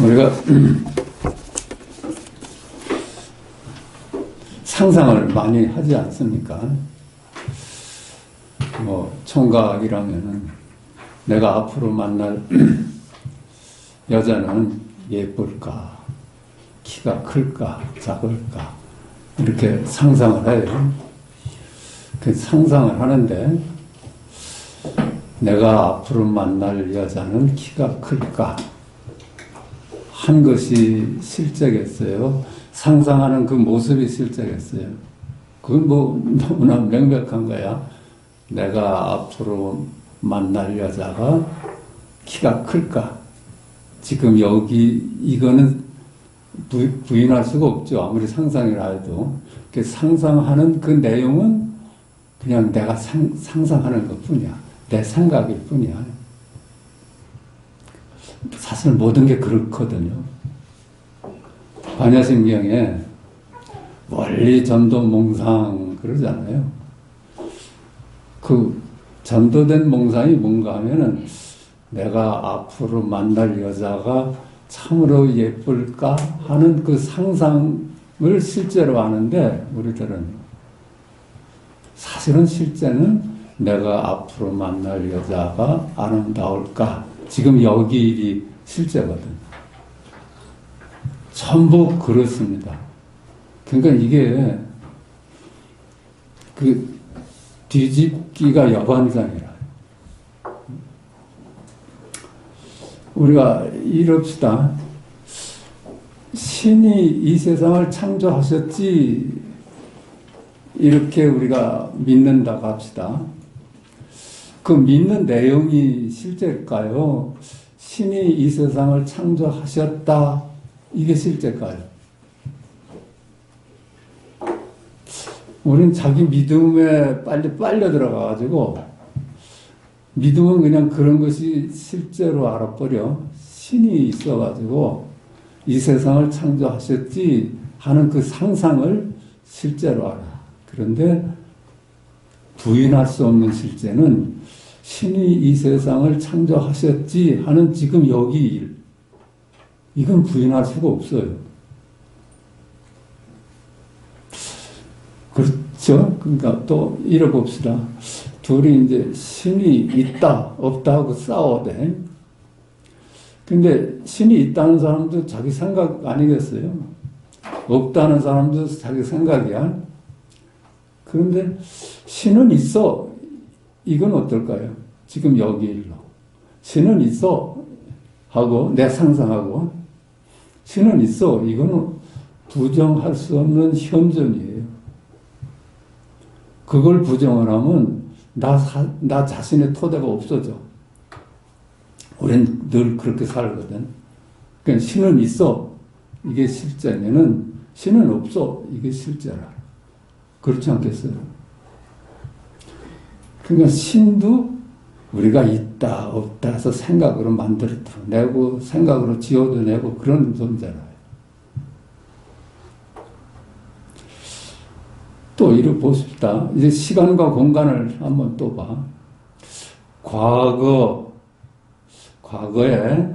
우리가 상상을 많이 하지 않습니까? 총각이라면은 내가 앞으로 만날 여자는 예쁠까, 키가 클까, 작을까, 이렇게 상상을 해요. 그 상상을 하는데, 내가 앞으로 만날 여자는 키가 클까? 한 것이 실제겠어요? 상상하는 그 모습이 실제겠어요? 그건 너무나 명백한 거야. 내가 앞으로 만날 여자가 키가 클까? 지금 이거는 부인할 수가 없죠. 아무리 상상이라 해도. 그 상상하는 그 내용은 그냥 내가 상상하는 것 뿐이야. 내 생각일 뿐이야. 사실 모든 게 그렇거든요. 반야심경에 멀리 전도 몽상 그러잖아요. 그 전도된 몽상이 뭔가 하면은 내가 앞으로 만날 여자가 참으로 예쁠까 하는 그 상상을 실제로 하는데, 우리들은 사실은 실제는 내가 앞으로 만날 여자가 아름다울까, 지금 여기 일이 실제거든. 전부 그렇습니다. 그러니까 이게 그 뒤집기가 여반장이라. 우리가 이럽시다. 신이 이 세상을 창조하셨지, 이렇게 우리가 믿는다고 합시다. 그 믿는 내용이 실제일까요? 신이 이 세상을 창조하셨다, 이게 실제일까요? 우린 자기 믿음에 빨리 빨려 들어가가지고, 믿음은 그냥 그런 것이 실제로 알아버려. 신이 있어가지고 이 세상을 창조하셨지 하는 그 상상을 실제로 알아. 그런데 부인할 수 없는 실제는 신이 이 세상을 창조하셨지 하는 지금 여기 일. 이건 부인할 수가 없어요. 그렇죠? 그러니까 또 이뤄봅시다. 둘이 이제 신이 있다, 없다 하고 싸워대. 근데 신이 있다는 사람도 자기 생각 아니겠어요? 없다는 사람도 자기 생각이야. 그런데 신은 있어. 이건 어떨까요? 지금 여기 일로. 신은 있어. 하고, 내 상상하고. 신은 있어. 이거는 부정할 수 없는 현존이에요. 그걸 부정을 하면 나 자신의 토대가 없어져. 우린 늘 그렇게 살거든. 그러니까 신은 있어. 이게 실제면은 신은 없어. 이게 실제라. 그렇지 않겠어요? 그러니까 신도 우리가 있다, 없다 해서 생각으로 만들어내고 생각으로 지어내고 그런 존재라. 또 이를 보십시다. 이제 시간과 공간을 한번 또 봐. 과거에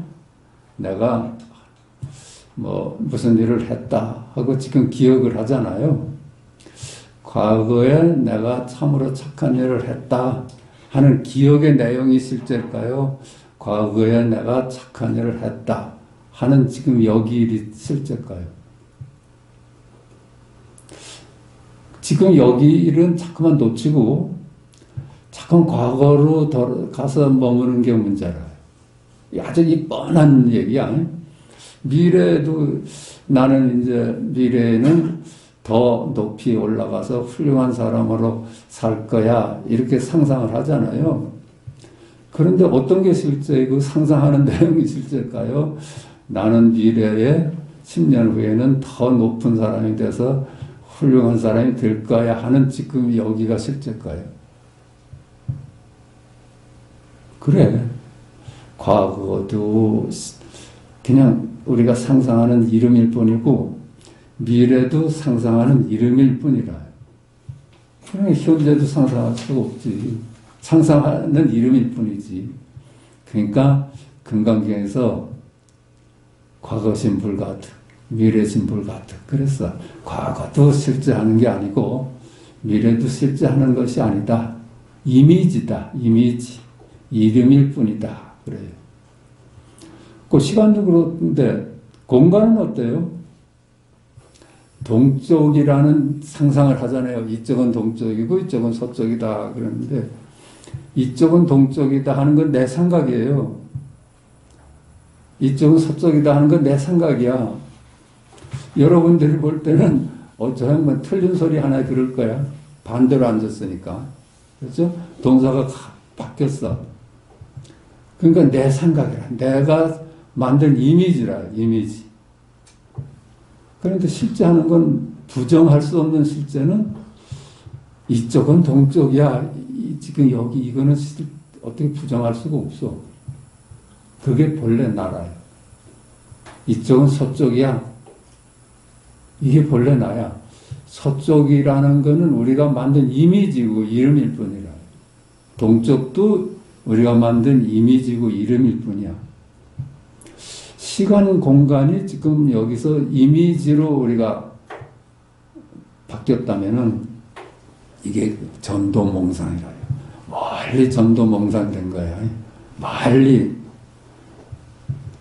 내가 무슨 일을 했다 하고 지금 기억을 하잖아요. 과거에 내가 참으로 착한 일을 했다 하는 기억의 내용이 실제일까요? 과거에 내가 착한 일을 했다 하는 지금 여기 일이 실제일까요? 지금 여기 일은 자꾸만 놓치고 자꾸 과거로 가서 머무는 게 문제라. 아주 이 뻔한 얘기야. 미래도 나는 이제 미래에는 더 높이 올라가서 훌륭한 사람으로 살 거야, 이렇게 상상을 하잖아요. 그런데 어떤 게 실제이고 상상하는 내용이 실제일까요? 나는 미래에 10년 후에는 더 높은 사람이 돼서 훌륭한 사람이 될 거야 하는 지금 여기가 실제일까요? 그래. 과거도 그냥 우리가 상상하는 이름일 뿐이고 미래도 상상하는 이름일 뿐이라. 그냥 현재도 상상할 수가 없지. 상상하는 이름일 뿐이지. 그러니까 금강경에서 과거신 불가득, 미래신 불가득. 그래서 과거도 실제하는 게 아니고 미래도 실제하는 것이 아니다. 이미지다. 이미지. 이름일 뿐이다. 그래요. 그 시간도 그런데 공간은 어때요? 동쪽이라는 상상을 하잖아요. 이쪽은 동쪽이고 이쪽은 서쪽이다. 그러는데 이쪽은 동쪽이다 하는 건 내 생각이에요. 이쪽은 서쪽이다 하는 건 내 생각이야. 여러분들이 볼 때는 저 양반 틀린 소리 하나 들을 거야. 반대로 앉았으니까. 그렇죠? 동사가 바뀌었어. 그러니까 내 생각이라. 내가 만든 이미지라. 이미지. 그런데 실제 하는 건 부정할 수 없는 실제는 이쪽은 동쪽이야. 지금 여기 이거는 어떻게 부정할 수가 없어. 그게 본래 나라야. 이쪽은 서쪽이야. 이게 본래 나야. 서쪽이라는 거는 우리가 만든 이미지고 이름일 뿐이라. 동쪽도 우리가 만든 이미지고 이름일 뿐이야. 시간, 공간이 지금 여기서 이미지로 우리가 바뀌었다면은 이게 전도몽상이라요. 멀리 전도몽상된 거야. 멀리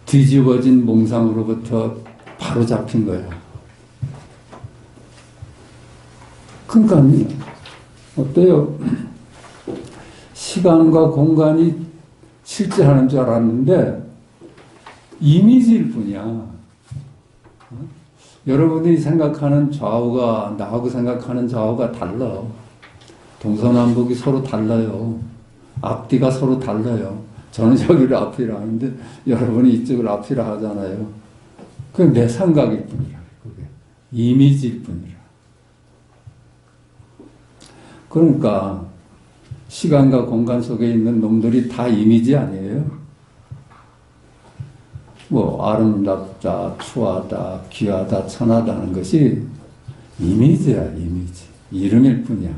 뒤집어진 몽상으로부터 바로 잡힌 거야. 그러니까 어때요? 시간과 공간이 실제하는 줄 알았는데 이미지일 뿐이야. 여러분이 생각하는 좌우가 나하고 생각하는 좌우가 달라. 동서남북이 서로 달라요. 앞뒤가 서로 달라요. 저는 여기를 앞이라 하는데 여러분이 이쪽을 앞이라 하잖아요. 그게 내 생각일 뿐이라. 그게 이미지일 뿐이라. 그러니까 시간과 공간 속에 있는 놈들이 다 이미지 아니에요? 뭐 아름답다, 추하다, 귀하다, 천하다는 것이 이미지야. 이미지. 이름일 뿐이야.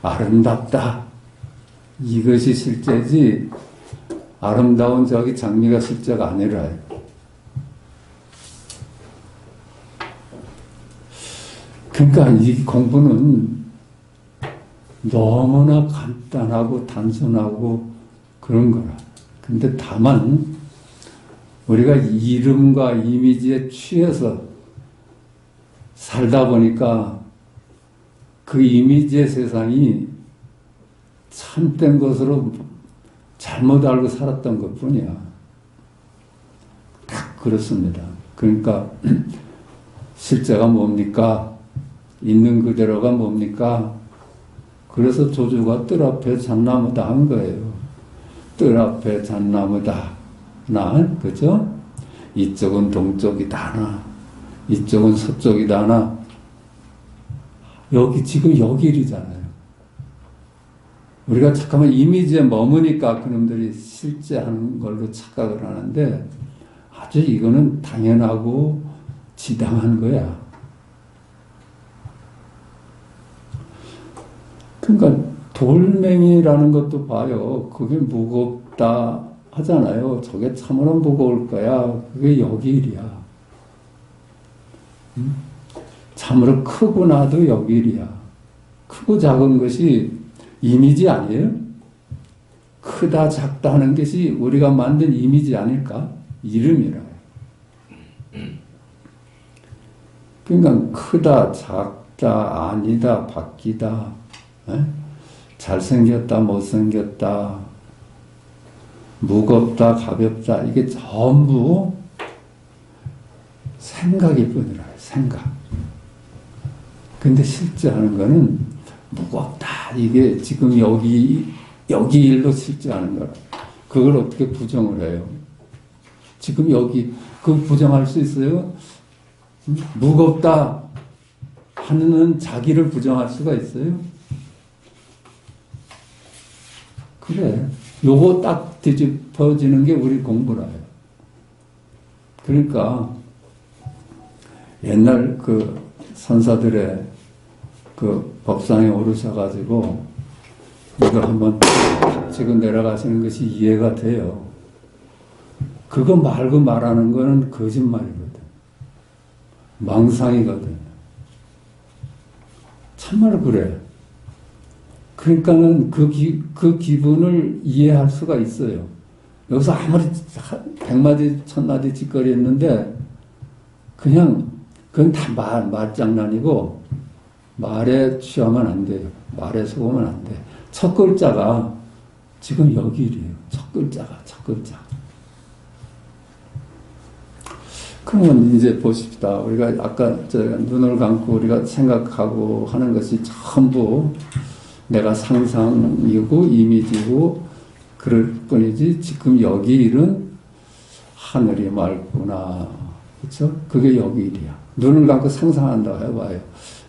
아름답다. 이것이 실제지 아름다운 저기 장미가 실제가 아니라요. 그러니까 이 공부는 너무나 간단하고 단순하고 그런 거라. 근데 다만 우리가 이름과 이미지에 취해서 살다 보니까 그 이미지의 세상이 참된 것으로 잘못 알고 살았던 것 뿐이야. 딱 그렇습니다. 그러니까 실제가 뭡니까? 있는 그대로가 뭡니까? 그래서 조주가 뜰 앞에 잣나무다 한 거예요. 뜰 앞에 잣나무다. 그죠? 이쪽은 동쪽이다 하나, 이쪽은 서쪽이다 하나. 여기 지금 여기 일이잖아요. 우리가 잠깐만 이미지에 머무니까 그놈들이 실제 하는 걸로 착각을 하는데 아주 이거는 당연하고 지당한 거야. 그러니까 돌멩이라는 것도 봐요. 그게 무겁다 하잖아요. 저게 참으로 무거울 거야. 그게 여기 일이야. 참으로 크고 나도 여기 일이야. 크고 작은 것이 이미지 아니에요? 크다 작다 하는 것이 우리가 만든 이미지 아닐까? 이름이라. 그러니까 크다 작다 아니다 바뀌다 잘생겼다 못생겼다 무겁다 가볍다 이게 전부 생각일 뿐이라. 생각. 근데 실제 하는 거는 무겁다. 이게 지금 여기 일로 실제 하는 거라. 그걸 어떻게 부정을 해요? 지금 여기 그거 부정할 수 있어요? 무겁다 하는 자기를 부정할 수가 있어요? 그래. 요거 딱 뒤집어지는 게 우리 공부라요. 그러니까 옛날 그 선사들의 그 법상에 오르셔가지고 이거 한번 지금 내려가시는 것이 이해가 돼요. 그거 말고 말하는 거는 거짓말이거든. 망상이거든. 참말로 그래. 그러니까는 그 기분을 이해할 수가 있어요. 여기서 아무리 100마디, 1000마디 짓거리 했는데, 그건 다 말장난이고, 말에 취하면 안 돼요. 말에 속으면 안 돼. 첫 글자가 지금 여기 이래요. 첫 글자가, 첫 글자. 그러면 이제 보십시다. 우리가 아까 눈을 감고 우리가 생각하고 하는 것이 전부 내가 상상이고 이미지고 그럴 뿐이지 지금 여기 일은 하늘이 맑구나. 그렇죠? 그게 여기 일이야. 눈을 감고 상상한다고 해봐요.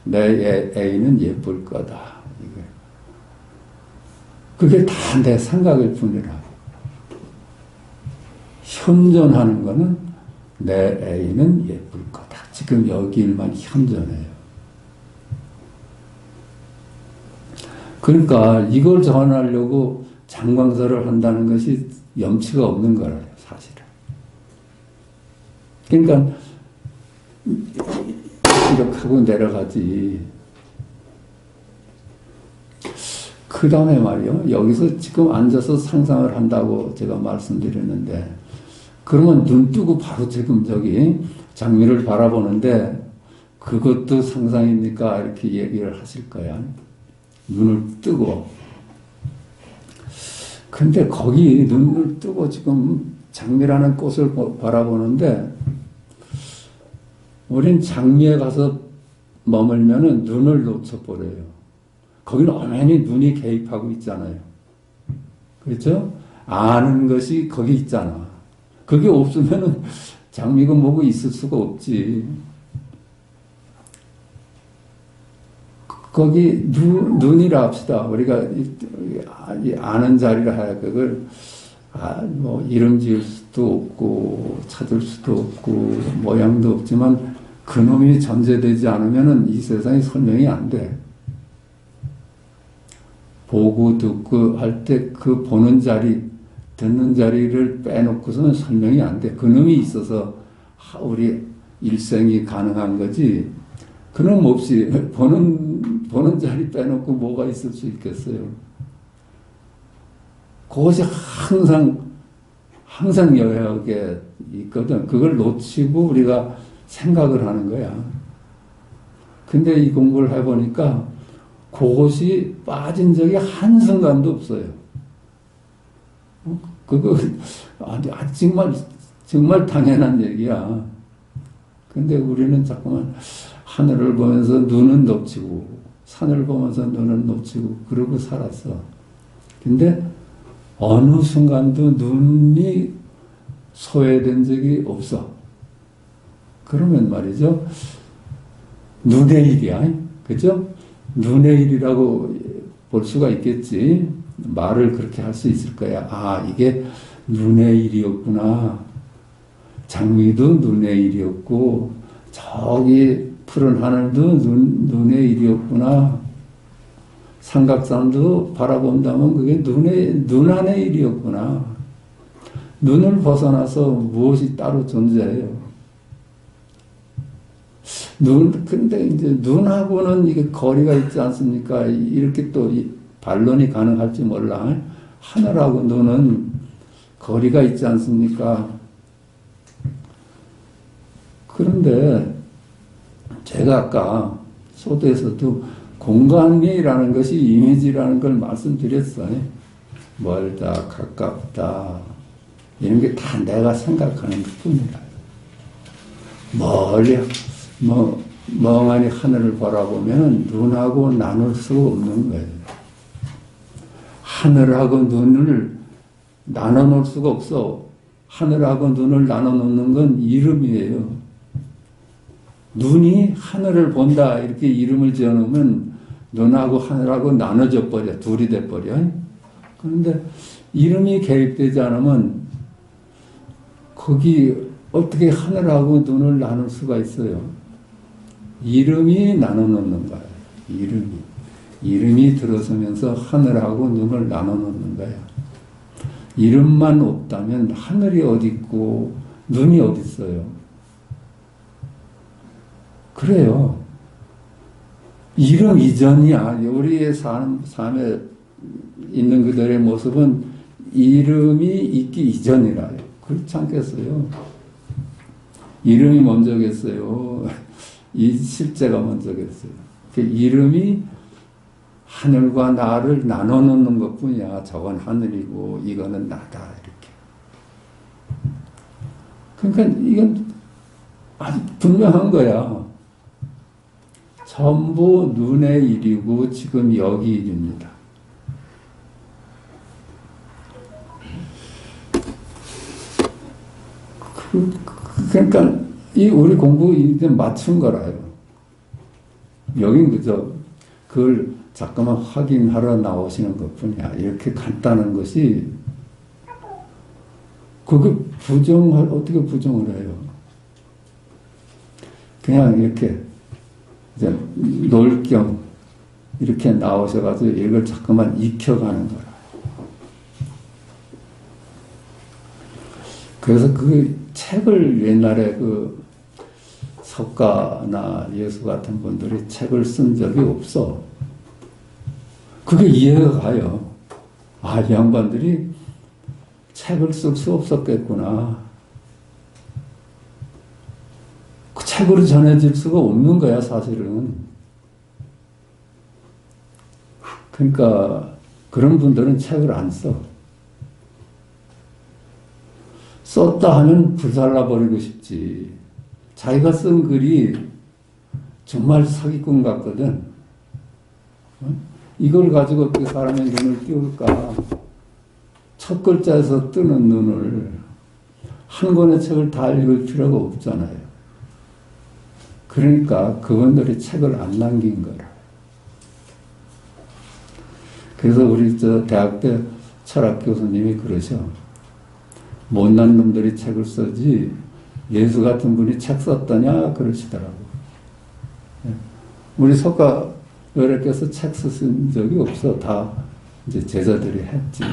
내 애인은 예쁠 거다. 그게 다 내 생각일 뿐이라. 현존하는 거는 내 애인은 예쁠 거다. 지금 여기 일만 현존해요. 그러니까 이걸 전하려고 장광설을 한다는 것이 염치가 없는 거라요, 사실은. 그러니까 이렇게 하고 내려가지. 그 다음에 말이요. 여기서 지금 앉아서 상상을 한다고 제가 말씀드렸는데, 그러면 눈 뜨고 바로 지금 저기 장미를 바라보는데, 그것도 상상입니까? 이렇게 얘기를 하실 거야. 눈을 뜨고. 근데 거기 눈을 뜨고 지금 장미라는 꽃을 바라보는데, 우린 장미에 가서 머물면은 눈을 놓쳐버려요. 거기는 엄연히 눈이 개입하고 있잖아요. 그렇죠? 아는 것이 거기 있잖아. 그게 없으면은 장미가 뭐고 있을 수가 없지. 거기 눈이라 합시다. 우리가 아는 자리라 해야 그걸 뭐 이름 지을 수도 없고 찾을 수도 없고 모양도 없지만 그놈이 존재되지 않으면은 이 세상이 설명이 안 돼. 보고 듣고 할 때 그 보는 자리, 듣는 자리를 빼놓고서는 설명이 안 돼. 그놈이 있어서 우리 일생이 가능한 거지. 그놈 없이 보는 자리 빼놓고 뭐가 있을 수 있겠어요. 그것이 항상 여역에 있거든. 그걸 놓치고 우리가 생각을 하는 거야. 근데 이 공부를 해보니까 그것이 빠진 적이 한순간도 없어요. 그거, 정말 당연한 얘기야. 근데 우리는 자꾸만 하늘을 보면서 눈은 놓치고, 산을 보면서 눈은 놓치고, 그러고 살았어. 근데 어느 순간도 눈이 소외된 적이 없어. 그러면 말이죠. 눈의 일이야. 그죠? 눈의 일이라고 볼 수가 있겠지. 말을 그렇게 할 수 있을 거야. 아, 이게 눈의 일이었구나. 장미도 눈의 일이었고, 저기 푸른 하늘도 눈의 일이었구나. 삼각산도 바라본다면 그게 눈 안의 일이었구나. 눈을 벗어나서 무엇이 따로 존재해요. 근데 이제 눈하고는 이게 거리가 있지 않습니까? 이렇게 또 반론이 가능할지 몰라. 하늘하고 눈은 거리가 있지 않습니까? 그런데 제가 아까 소도에서도 공간이라는 것이 이미지라는 걸 말씀드렸어요. 멀다, 가깝다. 이런 게 다 내가 생각하는 것 뿐이라. 멀리, 멍하니 하늘을 바라보면 눈하고 나눌 수가 없는 거예요. 하늘하고 눈을 나눠 놓을 수가 없어. 하늘하고 눈을 나눠 놓는 건 이름이에요. 눈이 하늘을 본다 이렇게 이름을 지어놓으면 눈하고 하늘하고 나눠져 버려. 둘이 돼버려. 그런데 이름이 개입되지 않으면 거기 어떻게 하늘하고 눈을 나눌 수가 있어요? 이름이 나눠 놓는 거예요. 이름이 들어서면서 하늘하고 눈을 나눠 놓는 거예요. 이름만 없다면 하늘이 어디 있고 눈이 어디 있어요? 그래요. 이름 이전이야. 우리의 삶에 있는 그들의 모습은 이름이 있기 이전이라요. 그렇지 않겠어요? 이름이 먼저겠어요? 이 실제가 먼저겠어요? 그 이름이 하늘과 나를 나눠 놓는 것 뿐이야. 저건 하늘이고 이거는 나다. 이렇게. 그러니까 이건 아주 분명한 거야. 전부 눈의 일이고 지금 여기 일입니다. 그러니까 이 우리 공부 이제 맞춘 거라요. 여긴 그저 그걸 잠깐만 확인하러 나오시는 것뿐이야. 이렇게 간단한 것이 그게 어떻게 부정을 해요? 그냥 이렇게 이제 놀 겸 이렇게 나오셔가지고 이걸 자꾸만 익혀가는 거라. 그래서 그 책을 옛날에 그 석가나 예수 같은 분들이 책을 쓴 적이 없어. 그게 이해가 가요. 아, 이 양반들이 책을 쓸 수 없었겠구나. 그 책으로 전해질 수가 없는 거야, 사실은. 그러니까 그런 분들은 책을 안 써. 썼다 하면 불살라버리고 싶지. 자기가 쓴 글이 정말 사기꾼 같거든. 이걸 가지고 어떻게 사람의 눈을 띄울까? 첫 글자에서 뜨는 눈을 한 권의 책을 다 읽을 필요가 없잖아요. 그러니까 그분들이 책을 안 남긴 거라. 그래서 우리 대학 때 철학 교수님이 그러셔. 못난 놈들이 책을 쓰지 예수 같은 분이 책 썼더냐 그러시더라고. 우리 석가 여래께서 책 쓰신 적이 없어. 다 이제 제자들이 했지.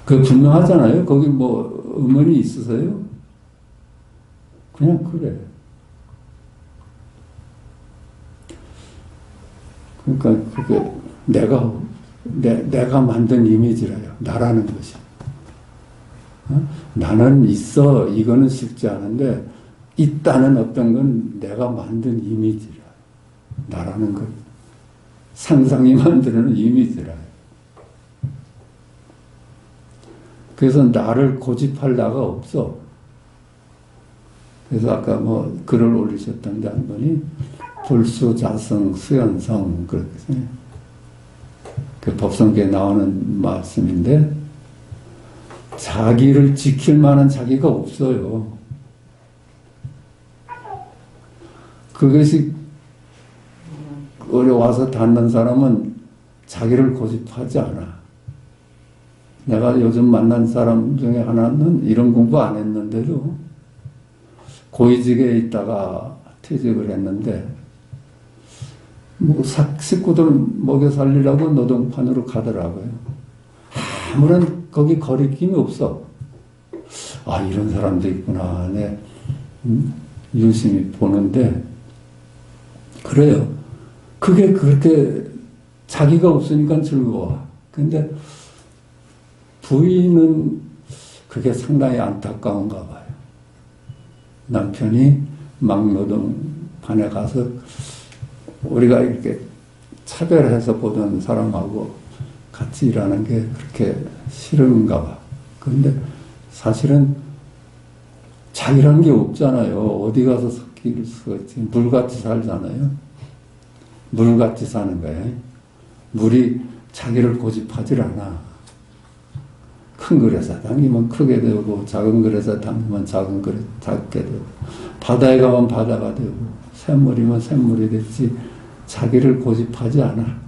그 분명하잖아요. 거기 뭐 의문이 있으세요? 그냥 그래. 그러니까 그게 내가 만든 이미지라요. 나라는 것이. 나는 있어. 이거는 쉽지 않은데 있다는 어떤 건 내가 만든 이미지라. 나라는 것. 상상이 만드는 이미지라. 그래서 나를 고집할 나가 없어. 그래서 아까 뭐 글을 올리셨던데 한 분이 불수자성 수연성 그렇게 그 법성계에 나오는 말씀인데 자기를 지킬 만한 자기가 없어요. 그것이 어려워서 닿는 사람은 자기를 고집하지 않아. 내가 요즘 만난 사람 중에 하나는 이런 공부 안 했는데도 고위직에 있다가 퇴직을 했는데 뭐 식구들 먹여 살리려고 노동판으로 가더라고요. 아무런 거기 거리낌이 없어. 아, 이런 사람도 있구나. 네. 유심히 보는데 그래요. 그게 그렇게 자기가 없으니까 즐거워. 근데 부인은 그게 상당히 안타까운가 봐요. 남편이 막노동판에 가서 우리가 이렇게 차별해서 보던 사람하고 같이 일하는 게 그렇게 싫은가 봐. 그런데 사실은 자기라는 게 없잖아요. 어디 가서 섞일 수가 있지. 물같이 살잖아요. 물같이 사는 거예요. 물이 자기를 고집하질 않아. 큰 그릇에 담기면 크게 되고 작은 그릇에 담기면 작은 그릇 작게 되고 바다에 가면 바다가 되고 샘물이면 샘물이 됐지 자기를 고집하지 않아.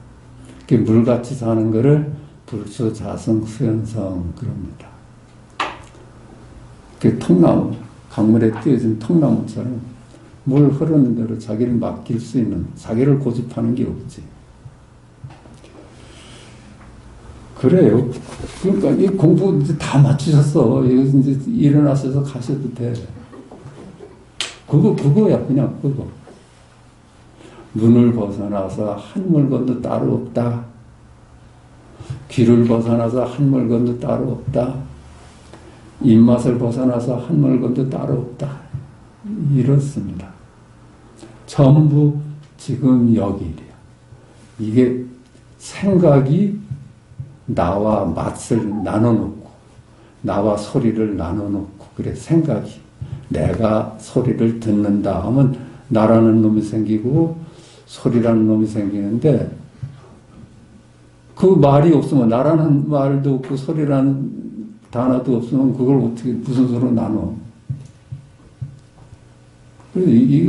물같이 사는 거를 불수자성 수연성 그럽니다. 통나무, 강물에 띄어진 통나무처럼 물 흐르는 대로 자기를 맡길 수 있는 자기를 고집하는 게 없지. 그래요. 그러니까 이 공부 이제 다 마치셨어. 이제 일어나셔서 가셔도 돼. 그거야, 그냥 그거. 눈을 벗어나서 한물건도 따로 없다. 귀를 벗어나서 한물건도 따로 없다. 입맛을 벗어나서 한물건도 따로 없다. 이렇습니다. 전부 지금 여기 일이야. 이게 생각이 나와 맛을 나눠놓고 나와 소리를 나눠놓고 그래 생각이 내가 소리를 듣는다 하면 나라는 놈이 생기고 소리라는 놈이 생기는데 그 말이 없으면 나라는 말도 없고 소리라는 단어도 없으면 그걸 어떻게 무슨 수로 나눠? 그래서 이게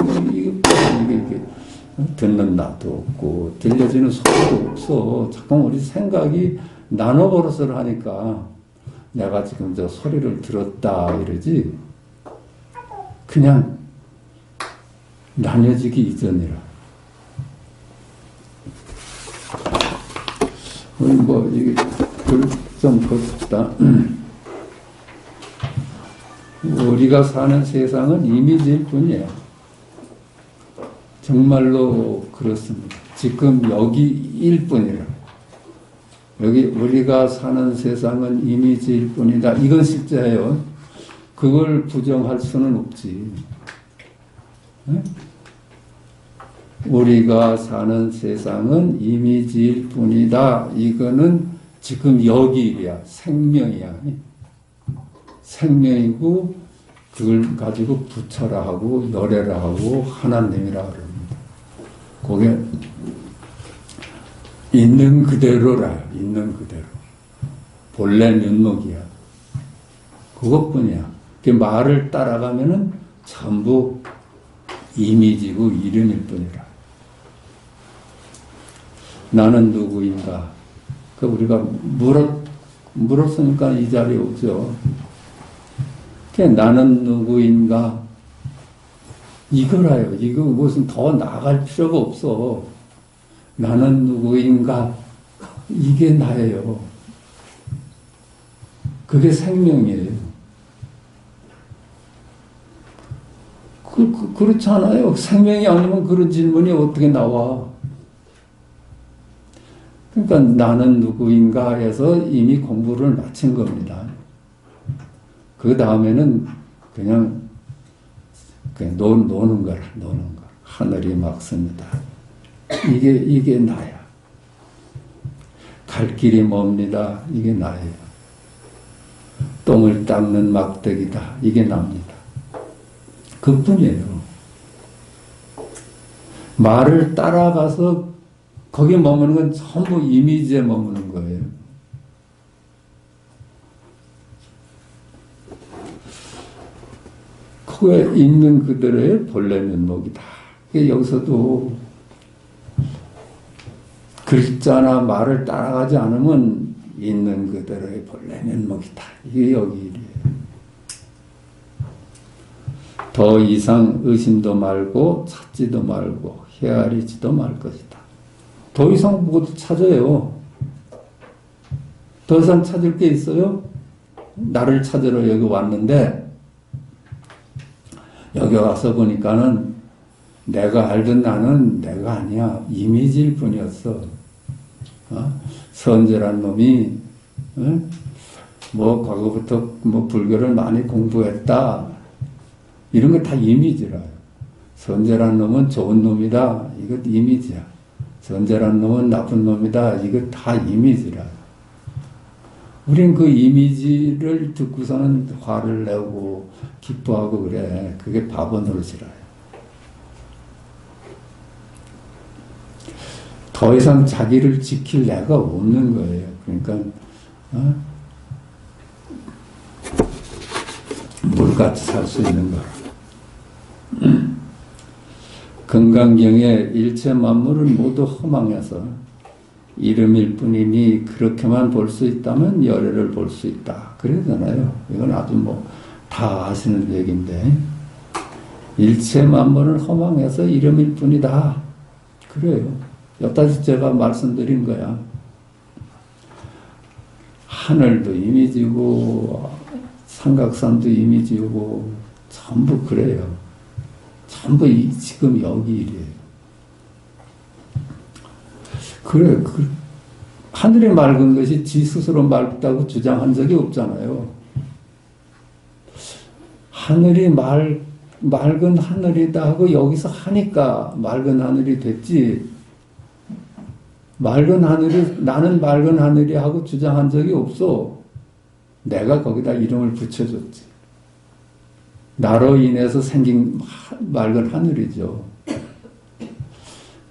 듣는 나도 없고 들려지는 소리도 없어. 자꾸 우리 생각이 나눠버릇을 하니까 내가 지금 저 소리를 들었다 이러지 그냥 나뉘어지기 이전이라. 우리 뭐 이게 좀 그렇다. 우리가 사는 세상은 이미지일 뿐이에요. 정말로 그렇습니다. 지금 여기일 뿐이라. 여기 우리가 사는 세상은 이미지일 뿐이다. 이건 실제예요. 그걸 부정할 수는 없지. 네? 우리가 사는 세상은 이미지일 뿐이다. 이거는 지금 여기 일이야. 생명이야. 생명이고 그걸 가지고 부처라 하고 열애라 하고 하나님이라 그럽니다. 그게 있는 그대로라. 있는 그대로. 본래 면목이야. 그것뿐이야. 그 말을 따라가면은 전부 이미지고 이름일 뿐이라. 나는 누구인가? 그 우리가 물었으니까 이 자리에 오죠. 나는 누구인가? 이거라요. 이거 무슨 더 나갈 필요가 없어. 나는 누구인가? 이게 나예요. 그게 생명이에요. 그렇지 않아요? 생명이 아니면 그런 질문이 어떻게 나와? 그러니까 나는 누구인가 해서 이미 공부를 마친 겁니다. 그 다음에는 그냥 노는 거라, 노는 거. 하늘이 막습니다. 이게 나야. 갈 길이 멉니다. 이게 나예요. 똥을 닦는 막대기다. 이게 납니다. 그뿐이에요. 말을 따라가서 거기에 머무는 건 전부 이미지에 머무는 거예요. 그에 있는 그들의 본래 면목이다. 여기서도 글자나 말을 따라가지 않으면 있는 그들의 본래 면목이다. 이게 여기 일이에요. 더 이상 의심도 말고 찾지도 말고 헤아리지도 말 것이다. 더 이상 뭐도 찾아요. 더 이상 찾을 게 있어요? 나를 찾으러 여기 왔는데 여기 와서 보니까는 내가 알던 나는 내가 아니야. 이미지일 뿐이었어. 선제란 놈이 뭐 과거부터 뭐 불교를 많이 공부했다. 이런 게 다 이미지라요. 선제란 놈은 좋은 놈이다. 이거 이미지야. 선제란 놈은 나쁜 놈이다. 이거 다 이미지라. 우린 그 이미지를 듣고서는 화를 내고 기뻐하고 그래. 그게 바보 노릇이라요. 더 이상 자기를 지킬 애가 없는 거예요. 그러니까 물같이 살 수 있는 거라. 건강경에 일체 만물은 모두 허망해서 이름일 뿐이니 그렇게만 볼 수 있다면 열애를 볼 수 있다. 그러잖아요. 이건 아주 뭐 다 아시는 얘기인데 일체 만물은 허망해서 이름일 뿐이다. 그래요. 여기까지 제가 말씀드린 거야. 하늘도 이미지고 삼각산도 이미지고 전부 그래요. 전부 지금 여기 일이에요. 그래, 하늘이 맑은 것이 지 스스로 맑다고 주장한 적이 없잖아요. 하늘이 맑은 하늘이다 하고 여기서 하니까 맑은 하늘이 됐지, 맑은 하늘이, 나는 맑은 하늘이 하고 주장한 적이 없어. 내가 거기다 이름을 붙여줬지. 나로 인해서 생긴 맑은 하늘이죠.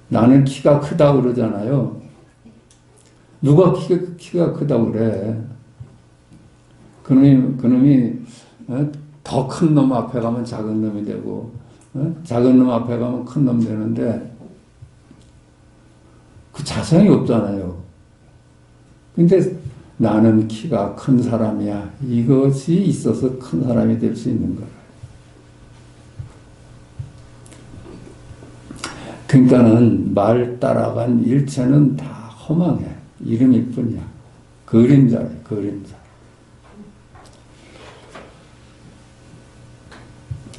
나는 키가 크다 그러잖아요. 누가 키가 크다고 그래? 그놈이 더 큰 놈 앞에 가면 작은 놈이 되고, 작은 놈 앞에 가면 큰 놈 되는데, 그 자성이 없잖아요. 근데 나는 키가 큰 사람이야. 이것이 있어서 큰 사람이 될 수 있는 거야. 그러니까는 말 따라간 일체는 다 허망해. 이름일 뿐이야. 그림자래, 그림자.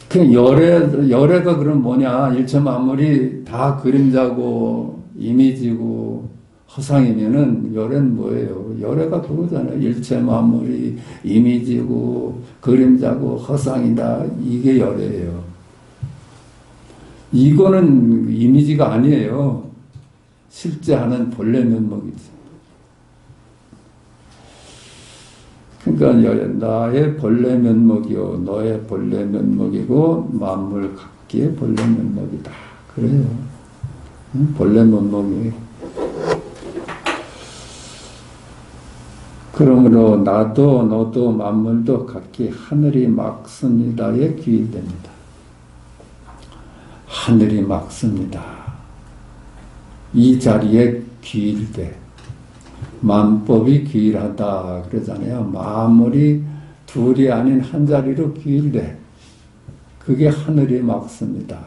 그 열애가 그럼 뭐냐? 일체 만물이 다 그림자고 이미지고 허상이면은 열애는 뭐예요? 열애가 그거잖아요. 일체 만물이 이미지고 그림자고 허상이다. 이게 열애예요. 이거는 이미지가 아니에요. 실제 하는 본래 면목이지. 그러니까 나의 본래 면목이요, 너의 본래 면목이고 만물 각기의 본래 면목이다. 그래요. 본래 면목이. 그러므로 나도 너도 만물도 각기 하늘이 막습니다에 귀일됩니다. 하늘이 막습니다. 이 자리에 귀일돼. 만법이 귀일하다 그러잖아요. 만물이 둘이 아닌 한 자리로 귀일돼. 그게 하늘이 막습니다.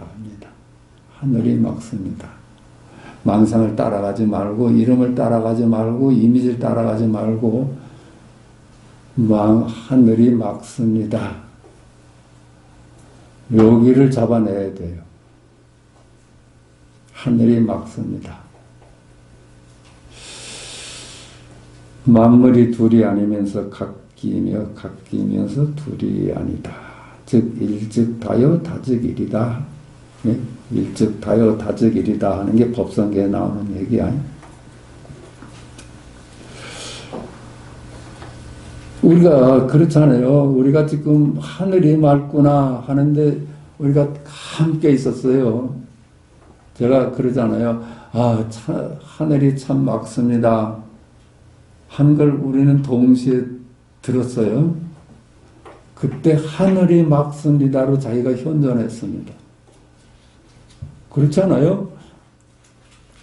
하늘이 막습니다. 망상을 따라가지 말고, 이름을 따라가지 말고, 이미지를 따라가지 말고, 하늘이 막습니다. 여기를 잡아내야 돼요. 하늘이 막습니다. 만물이 둘이 아니면서 각기면서 둘이 아니다. 즉 일즉 다여 다즉 일이다. 네? 일즉 다여 다즉 일이다 하는 게 법성계에 나오는 얘기야. 우리가 그렇잖아요. 우리가 지금 하늘이 맑구나 하는데 우리가 함께 있었어요. 제가 그러잖아요. 하늘이 참 맑습니다. 한 걸 우리는 동시에 들었어요. 그때 하늘이 맑습니다로 자기가 현존했습니다. 그렇잖아요?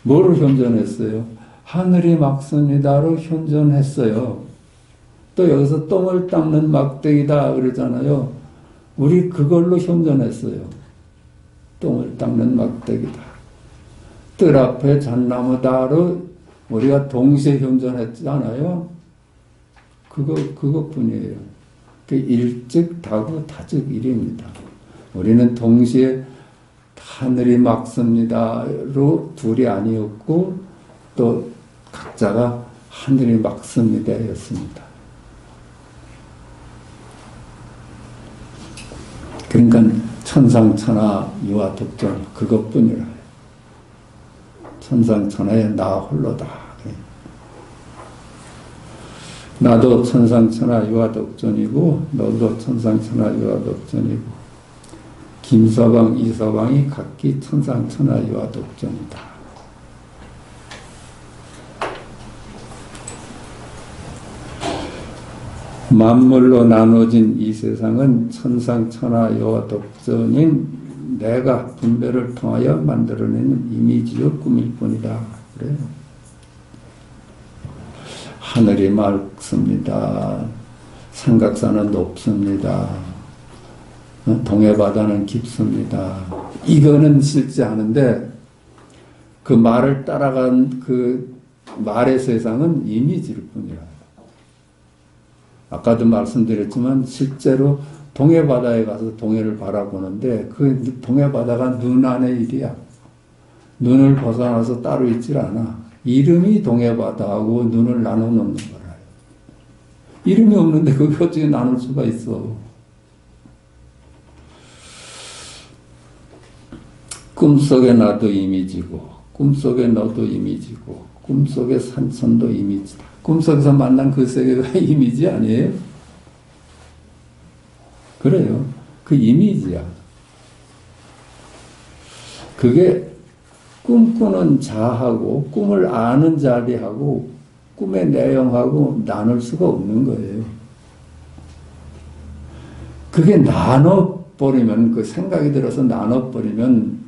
뭐로 현존했어요? 하늘이 맑습니다로 현존했어요. 또 여기서 똥을 닦는 막대기다 그러잖아요. 우리 그걸로 현존했어요. 똥을 닦는 막대기다. 뜰 앞에 잣나무다로 우리가 동시에 현존했잖아요. 그것뿐이에요. 그 일즉 다고 다즉 일입니다. 우리는 동시에 하늘이 막습니다로 둘이 아니었고 또 각자가 하늘이 막습니다였습니다. 그러니까 천상천하 유아독존 그것뿐이라. 천상천하에 나 홀로다. 나도 천상천하 유아독존이고 너도 천상천하 유아독존이고 김서방 이서방이 각기 천상천하 유아독존이다. 만물로 나눠진 이 세상은 천상천하 유아독존인 내가 분별을 통하여 만들어내는 이미지요 꿈일 뿐이다. 그래요. 하늘이 맑습니다. 삼각산은 높습니다. 동해바다는 깊습니다. 이거는 실제 하는데 그 말을 따라간 그 말의 세상은 이미지일 뿐이라. 아까도 말씀드렸지만 실제로 동해 바다에 가서 동해를 바라보는데 그 동해 바다가 눈 안의 일이야. 눈을 벗어나서 따로 있질 않아. 이름이 동해 바다하고 눈을 나눠 놓는 거라. 이름이 없는데 그게 어떻게 나눌 수가 있어. 꿈속에 나도 이미지고 꿈속에 너도 이미지고 꿈속에 산천도 이미지다. 꿈속에서 만난 그 세계가 이미지 아니에요? 그래요. 그 이미지야. 그게 꿈꾸는 자하고 꿈을 아는 자리하고 꿈의 내용하고 나눌 수가 없는 거예요. 그게 나눠버리면, 그 생각이 들어서 나눠버리면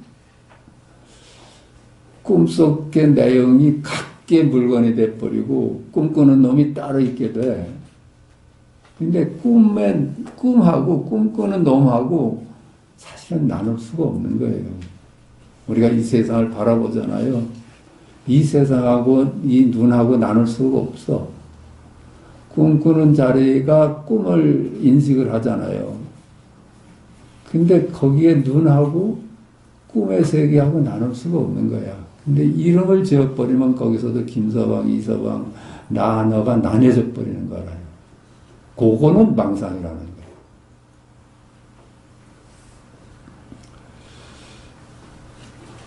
꿈속의 내용이 각계 물건이 돼버리고 꿈꾸는 놈이 따로 있게 돼. 근데 꿈하고 꿈꾸는 놈하고 사실은 나눌 수가 없는 거예요. 우리가 이 세상을 바라보잖아요. 이 세상하고 이 눈하고 나눌 수가 없어. 꿈꾸는 자리가 꿈을 인식을 하잖아요. 근데 거기에 눈하고 꿈의 세계하고 나눌 수가 없는 거야. 근데 이름을 지어버리면 거기서도 김서방, 이서방, 나, 너가 나뉘어져 버리는 거라요. 그거는 망상이라는 거예요.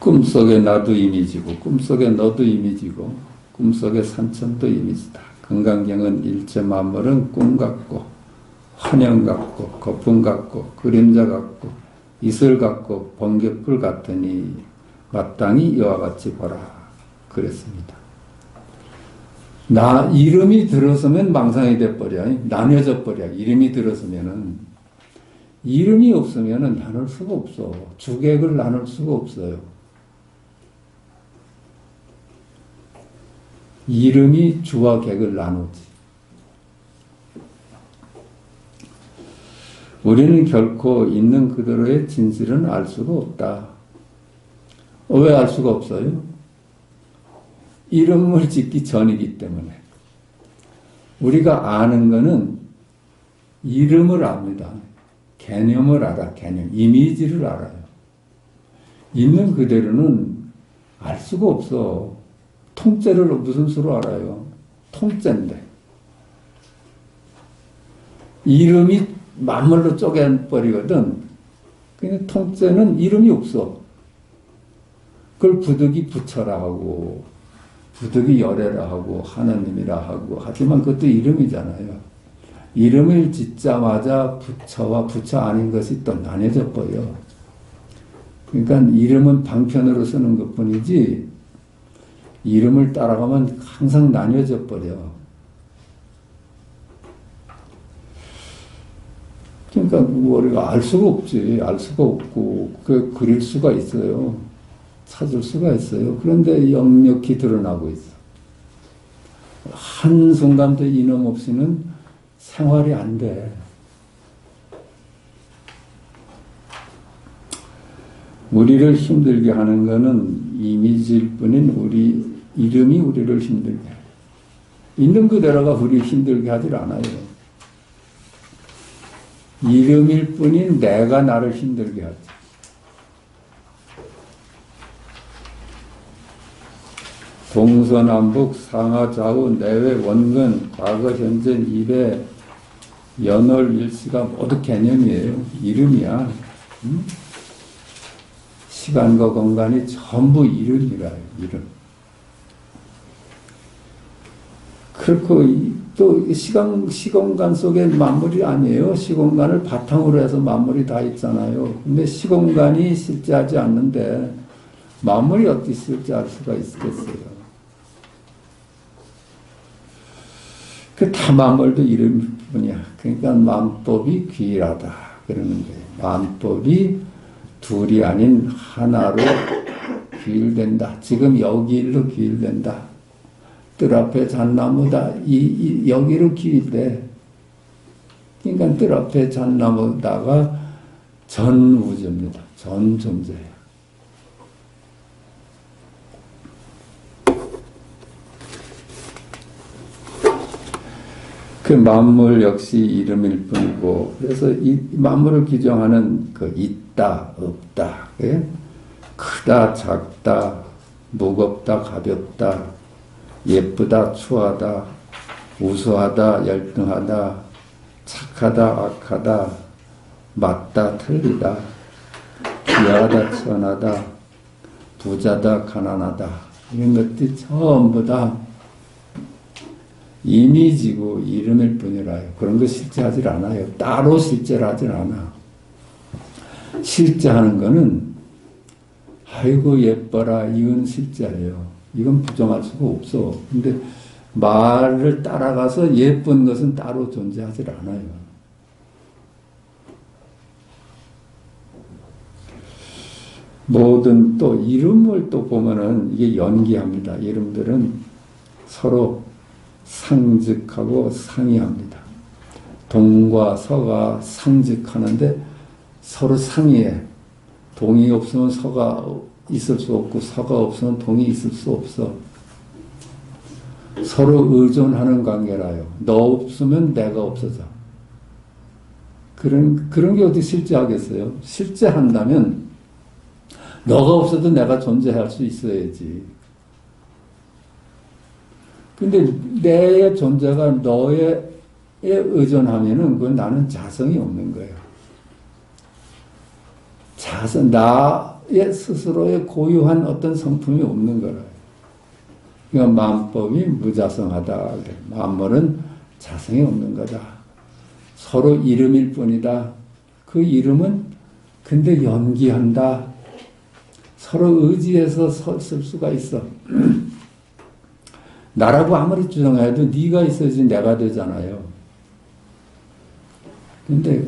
꿈속에 나도 이미지고 꿈속에 너도 이미지고 꿈속에 산천도 이미지다. 금강경은 일체 만물은 꿈 같고 환영 같고 거품 같고 그림자 같고 이슬 같고 번개풀 같으니 마땅히 이와 같이 보라. 그랬습니다. 나 이름이 들어서면 망상이 돼버려. 나뉘어져 버려. 이름이 들어서면은. 이름이 없으면은 나눌 수가 없어. 주객을 나눌 수가 없어요. 이름이 주와 객을 나누지. 우리는 결코 있는 그대로의 진실은 알 수가 없다. 왜 알 수가 없어요? 이름을 짓기 전이기 때문에. 우리가 아는 거는 이름을 압니다. 개념을 알아, 개념. 이미지를 알아요. 있는 그대로는 알 수가 없어. 통째를 무슨 수로 알아요? 통째인데. 이름이 만물로 쪼개버리거든. 근데 통째는 이름이 없어. 그걸 부득이 부처라 하고, 부득이 열애라 하고, 하나님이라 하고, 하지만 그것도 이름이잖아요. 이름을 짓자마자 부처와 부처 아닌 것이 또 나뉘어져 버려. 그러니까 이름은 방편으로 쓰는 것 뿐이지, 이름을 따라가면 항상 나뉘어져 버려. 그러니까 우리가 알 수가 없지. 알 수가 없고, 그 그릴 수가 있어요. 찾을 수가 있어요. 그런데 역력히 드러나고 있어. 한순간도 이놈 없이는 생활이 안 돼. 우리를 힘들게 하는 것은 이미지일 뿐인 우리 이름이 우리를 힘들게 해요. 있는 그대로가 우리를 힘들게 하질 않아요. 이름일 뿐인 내가 나를 힘들게 하지. 동서남북 상하좌우 내외 원근 과거 현재 미래 연월 일시가 모두 개념이에요. 이름이야. 시간과 공간이 전부 이름이라요. 이름. 그렇고 또 시공간 속에 만물이 아니에요. 시공간을 바탕으로 해서 만물이 다 있잖아요. 근데 시공간이 실제하지 않는데 만물이 어떻게 실제할 수가 있겠어요. 그 다 만물도 이름뿐이야. 그러니까 만법이 귀일하다 그러는 거예요. 만법이 둘이 아닌 하나로 귀일된다. 지금 여기로 귀일된다. 뜰 앞에 잣나무다. 여기로 귀일돼. 그러니까 뜰 앞에 잣나무다가 전 우주입니다. 전 존재예요. 그 만물 역시 이름일 뿐이고, 그래서 이 만물을 규정하는 그 있다, 없다, 예? 크다, 작다, 무겁다, 가볍다, 예쁘다, 추하다, 우수하다, 열등하다, 착하다, 악하다, 맞다, 틀리다, 귀하다, 천하다, 부자다, 가난하다, 이런 것들이 전부 다 이미지고 이름일 뿐이라요. 그런 거 실제하지 않아요. 따로 실제를 하질 않아. 실제하는 거는 아이고 예뻐라, 이건 실제예요. 이건 부정할 수가 없어. 근데 말을 따라가서 예쁜 것은 따로 존재하지 않아요. 모든 또 이름을 또 보면은 이게 연기합니다. 이름들은 서로 상즉하고 상의합니다. 동과 서가 상즉하는데 서로 상의해. 동이 없으면 서가 있을 수 없고 서가 없으면 동이 있을 수 없어. 서로 의존하는 관계라요. 너 없으면 내가 없어져. 그런 게 어디 실제하겠어요? 실제한다면 너가 없어도 내가 존재할 수 있어야지. 근데 내 존재가 너에 의존하면은 그건 나는 자성이 없는 거예요. 나의 스스로의 고유한 어떤 성품이 없는 거라. 그러니까 만법이 무자성하다. 만물은 자성이 없는 거다. 서로 이름일 뿐이다. 그 이름은 근데 연기한다. 서로 의지해서 쓸 수가 있어. 나라고 아무리 주장해도 네가 있어야지 내가 되잖아요. 근데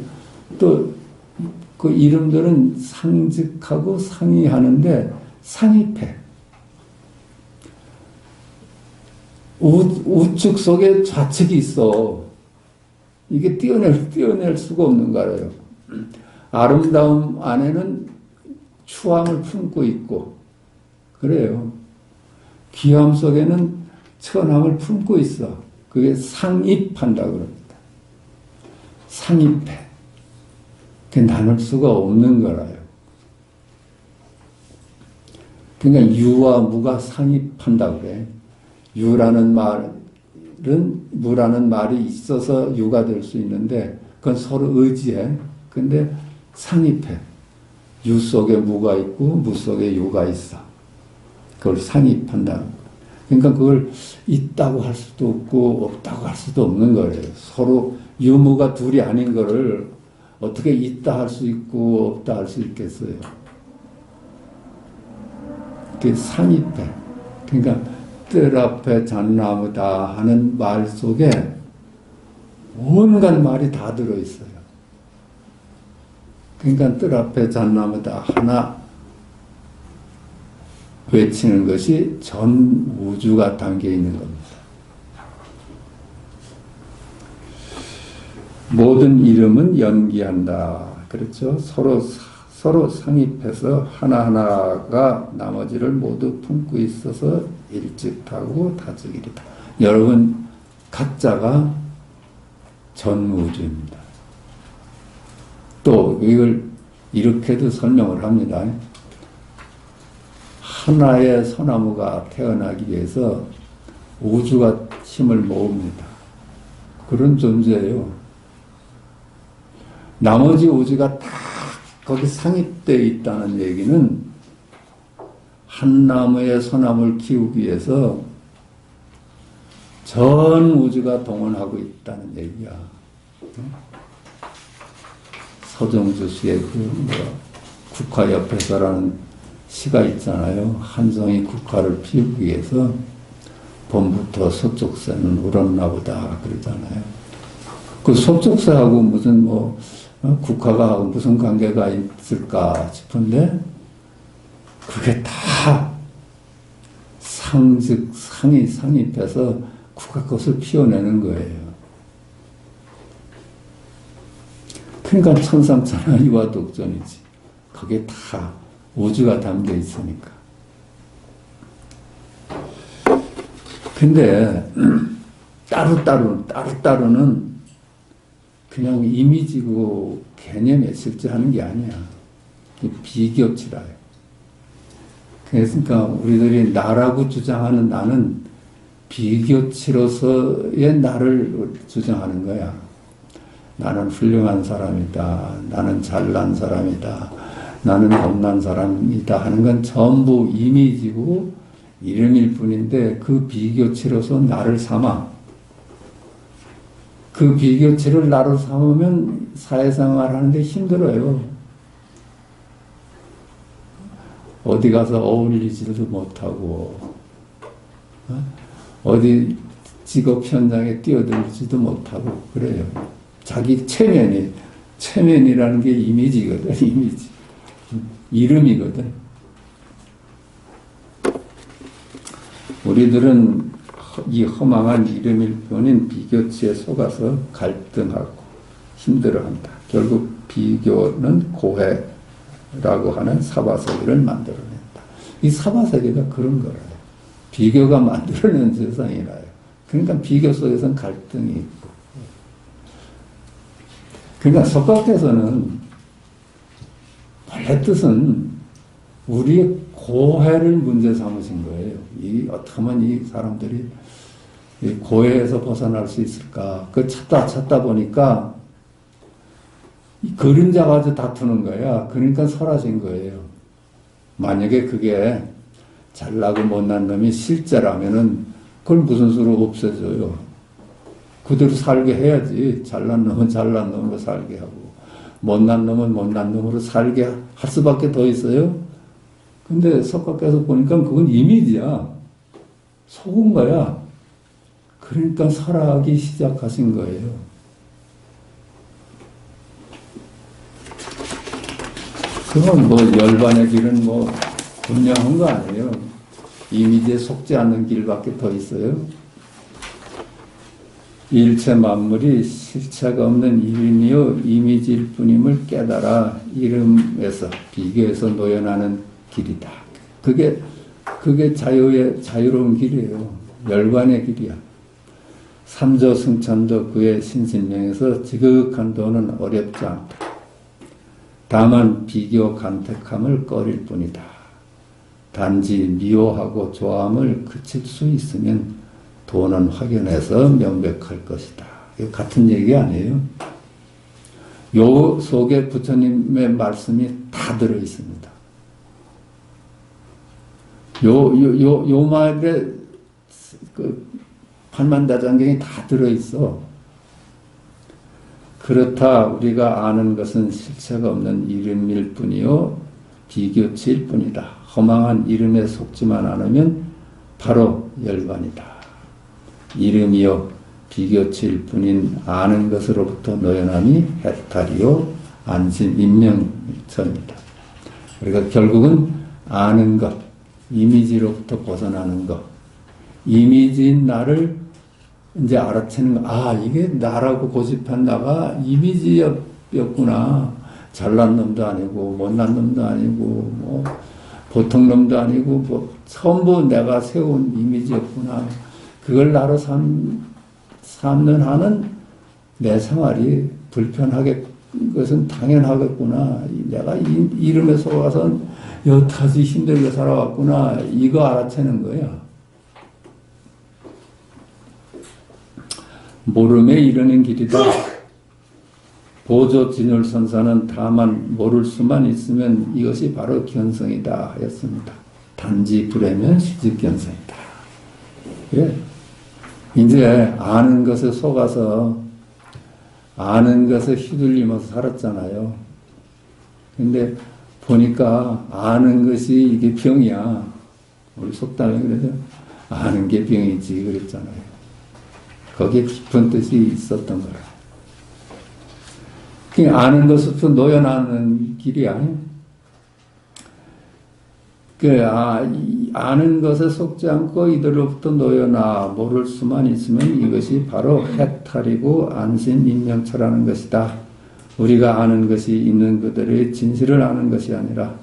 또 그 이름들은 상즉하고 상의하는데 상입해. 우측 속에 좌측이 있어. 이게 띄어낼 수가 없는 거예요. 아름다움 안에는 추함을 품고 있고, 그래요. 귀함 속에는 천함을 품고 있어. 그게 상입한다고 그럽니다. 상입해. 그게 나눌 수가 없는 거라요. 그러니까 유와 무가 상입한다고 그래. 유라는 말은, 무라는 말이 있어서 유가 될 수 있는데, 그건 서로 의지해. 근데 상입해. 유 속에 무가 있고, 무 속에 유가 있어. 그걸 상입한다. 그러니까 그걸 있다고 할 수도 없고, 없다고 할 수도 없는 거예요. 서로 유무가 둘이 아닌 거를 어떻게 있다 할 수 있고, 없다 할 수 있겠어요. 그게 상입해. 그러니까 뜰 앞에 잣나무다 하는 말 속에 온갖 말이 다 들어있어요. 그러니까 뜰 앞에 잣나무다 하나 외치는 것이 전 우주가 담겨 있는 겁니다. 모든 이름은 연기한다. 그렇죠? 서로 상입해서 하나하나가 나머지를 모두 품고 있어서 일즉하고 다즉이리다. 여러분, 각자가 전우주입니다. 또 이걸 이렇게도 설명을 합니다. 하나의 소나무가 태어나기 위해서 우주가 힘을 모읍니다. 그런 존재예요. 나머지 우주가 다 거기 상입되어 있다는 얘기는 한 나무의 소나무를 키우기 위해서 전 우주가 동원하고 있다는 얘기야. 서정주 씨의 국화옆에서라는 시가 있잖아요. 한송이 국화를 피우기 위해서 봄부터 서쪽새는 울었나 보다 그러잖아요. 그 서쪽새하고 무슨 국화가 무슨 관계가 있을까 싶은데 그게 다 상입해서 국화꽃을 피워내는 거예요. 그러니까 천상천하 유화독존이지. 그게 다 우주가 담겨 있으니까. 근데 따로따로는 그냥 이미지고 개념에 실제 하는 게 아니야. 비교치라요. 그러니까 우리들이 나라고 주장하는 나는 비교치로서의 나를 주장하는 거야. 나는 훌륭한 사람이다. 나는 잘난 사람이다. 나는 못난 사람이다 하는 건 전부 이미지고 이름일 뿐인데 그 비교치로서 나를 삼아. 그 비교치를 나로 삼으면 사회생활 하는데 힘들어요. 어디 가서 어울리지도 못하고 어디 직업 현장에 뛰어들지도 못하고 그래요. 자기 체면이라는 게 이미지거든. 이미지. 이름이거든. 우리들은 이 허망한 이름일 뿐인 비교치에 속아서 갈등하고 힘들어한다. 결국 비교는 고해라고 하는 사바세계를 만들어낸다. 이 사바세계가 그런 거라요. 비교가 만들어낸 세상이라요. 그러니까 비교 속에서는 갈등이 있고. 그러니까 석가께서는 원래 뜻은 우리의 고해를 문제 삼으신 거예요. 어떻게 하면 이 사람들이 이 고해에서 벗어날 수 있을까? 그 찾다 보니까 이 그림자 가지고 다투는 거야. 그러니까 설하신 거예요. 만약에 그게 잘나고 못난 놈이 실제라면은 그걸 무슨 수로 없애줘요. 그대로 살게 해야지. 잘난 놈은 잘난 놈으로 살게 하고 못난 놈은 못난 놈으로 살게 할 수밖에 더 있어요. 근데 석가께서 보니까 그건 이미지야. 속은 거야. 그러니까 설하기 시작하신 거예요. 그건 뭐 열반의 길은 뭐 분명한 거 아니에요. 이미지에 속지 않는 길밖에 더 있어요. 일체 만물이 실체가 없는 이름이요 이미지일 뿐임을 깨달아 이름에서 비교해서 노연하는 길이다. 그게 자유로운 길이에요. 열반의 길이야. 삼조 승천도 그의 신신명에서 지극한 도는 어렵지 않다. 다만 비교 간택함을 꺼릴 뿐이다. 단지 미워하고 좋아함을 그칠 수 있으면 도는 확연해서 명백할 것이다. 이거 같은 얘기 아니에요? 요 속에 부처님의 말씀이 다 들어 있습니다. 요 말에 그 팔만다장경이 다 들어 있어. 그렇다 우리가 아는 것은 실체가 없는 이름일 뿐이요 비교치일 뿐이다. 허망한 이름에 속지만 않으면 바로 열반이다. 이름이요 비교치일 뿐인 아는 것으로부터 노연함이 해탈이요 안심 인명천이다. 우리가 결국은 아는 것, 이미지로부터 벗어나는 것, 이미지인 나를 이제 알아채는 거. 아, 이게 나라고 고집한 나가 이미지였구나. 잘난 놈도 아니고 못난 놈도 아니고 뭐 보통 놈도 아니고 뭐 전부 내가 세운 이미지였구나. 그걸 나로 삼는 한은 내 생활이 불편하게 것은 당연하겠구나. 내가 이 이름에 속아서 여태까지 힘들게 살아왔구나. 이거 알아채는 거야. 모름에 이르는 길이다. 보조 진율선사는 다만 모를 수만 있으면 이것이 바로 견성이다 하였습니다. 단지 불에면 시집견성이다. 예. 이제 아는 것에 속아서 아는 것에 휘둘리면서 살았잖아요. 근데 보니까 아는 것이 이게 병이야. 우리 속담에 그래서 아는 게 병이지 그랬잖아요. 거기에 깊은 뜻이 있었던 거라. 그 아는 것부터 노연하는 길이 아니에요. 아는 것에 속지 않고 이들로부터 노연하 모를 수만 있으면 이것이 바로 해탈이고 안심인명처라는 것이다. 우리가 아는 것이 있는 그들의 진실을 아는 것이 아니라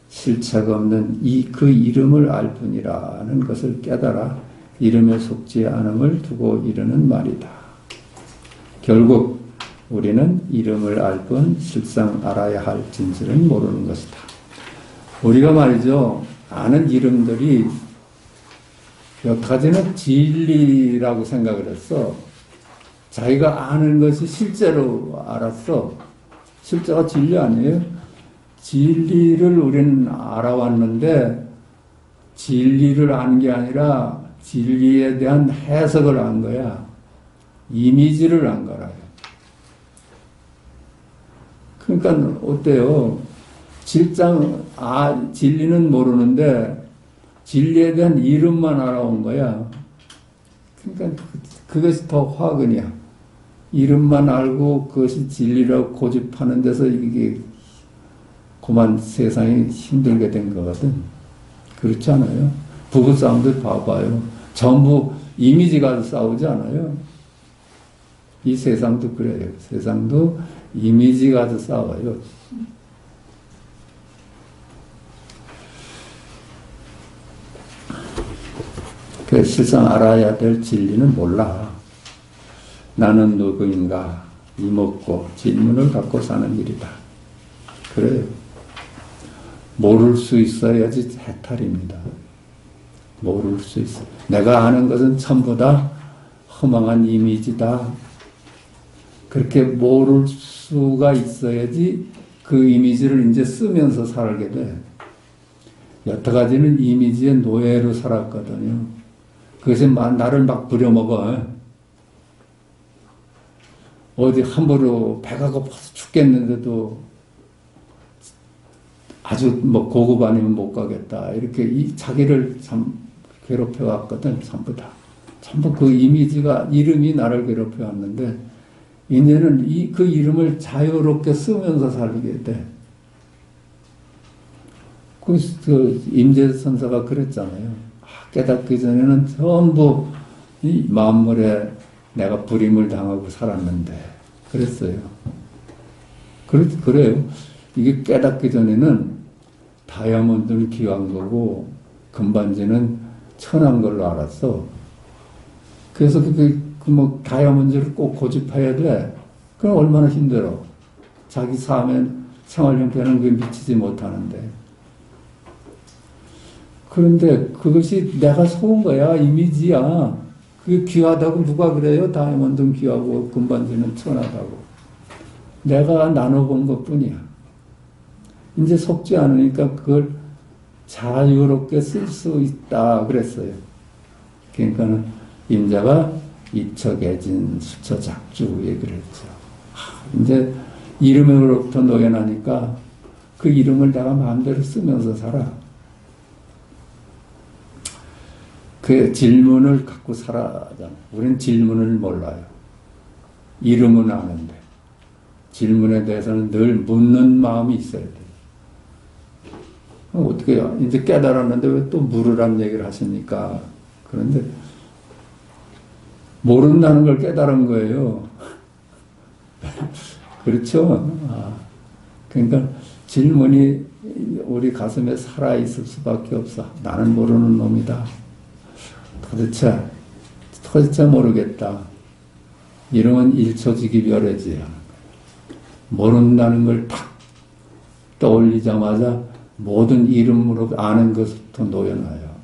실체가 없는 그 이름을 알 뿐이라는 것을 깨달아 이름에 속지 않음을 두고 이르는 말이다. 결국 우리는 이름을 알 뿐 실상 알아야 할 진실은 모르는 것이다. 우리가 말이죠, 아는 이름들이 여태까지는 진리라고 생각을 했어. 자기가 아는 것이 실제로 알았어. 실제가 진리 아니에요? 진리를 우리는 알아왔는데 진리를 안 게 아니라 진리에 대한 해석을 안 거야. 이미지를 안 거라요. 그러니까 어때요? 진리는 모르는데 진리에 대한 이름만 알아온 거야. 그러니까 그것이 더 화근이야. 이름만 알고 그것이 진리라고 고집하는 데서 이게 그만 세상이 힘들게 된 거거든. 그렇지 않아요? 부부싸움도 봐봐요. 전부 이미지 가지고 싸우지 않아요? 이 세상도 그래요. 세상도 이미지 가지고 싸워요. 그 실상 알아야 될 진리는 몰라. 나는 누구인가? 이먹고 질문을 갖고 사는 일이다. 그래요. 모를 수 있어야지 해탈입니다. 모를 수 있어. 내가 아는 것은 전부 다 허망한 이미지다. 그렇게 모를 수가 있어야지 그 이미지를 이제 쓰면서 살게 돼. 여태까지는 이미지의 노예로 살았거든요. 그것이 나를 막 부려먹어. 어디 함부로 배가 고파서 죽겠는데도 아주 뭐 고급 아니면 못 가겠다. 이렇게 자기를 참 괴롭혀 왔거든. 전부 다. 전부 그 이미지가, 이름이 나를 괴롭혀 왔는데, 이제는 그 이름을 자유롭게 쓰면서 살게 돼. 그 임재선사가 그랬잖아요. 깨닫기 전에는 전부 이 만물에 내가 불임을 당하고 살았는데, 그랬어요. 그래요. 이게 깨닫기 전에는 다이아몬드는 귀한 거고 금반지는 천한 걸로 알았어. 그래서 뭐 다이아몬드를 꼭 고집해야 돼. 그럼 얼마나 힘들어. 자기 삶의 생활 형태는 그게 미치지 못하는데. 그런데 그것이 내가 속은 거야. 이미지야. 그게 귀하다고 누가 그래요? 다이아몬드는 귀하고 금반지는 천하다고. 내가 나눠본 것뿐이야. 이제 속지 않으니까 그걸 자유롭게 쓸 수 있다 그랬어요. 그러니까는 임자가 이처개진 수처작주 얘기를 했죠. 이제 이름으로부터 노연하니까 그 이름을 내가 마음대로 쓰면서 살아. 그 질문을 갖고 살아잖아. 우리는 질문을 몰라요. 이름은 아는데 질문에 대해서는 늘 묻는 마음이 있어야 돼요. 어떻게 해요? 이제 깨달았는데 왜 또 물으란 얘기를 하십니까? 그런데 모른다는 걸 깨달은 거예요. 그렇죠? 그러니까 질문이 우리 가슴에 살아있을 수밖에 없어. 나는 모르는 놈이다. 도대체 모르겠다. 이러면 일초직이별해지야. 모른다는 걸 탁 떠올리자마자 모든 이름으로 아는 것부터 놓여놔요.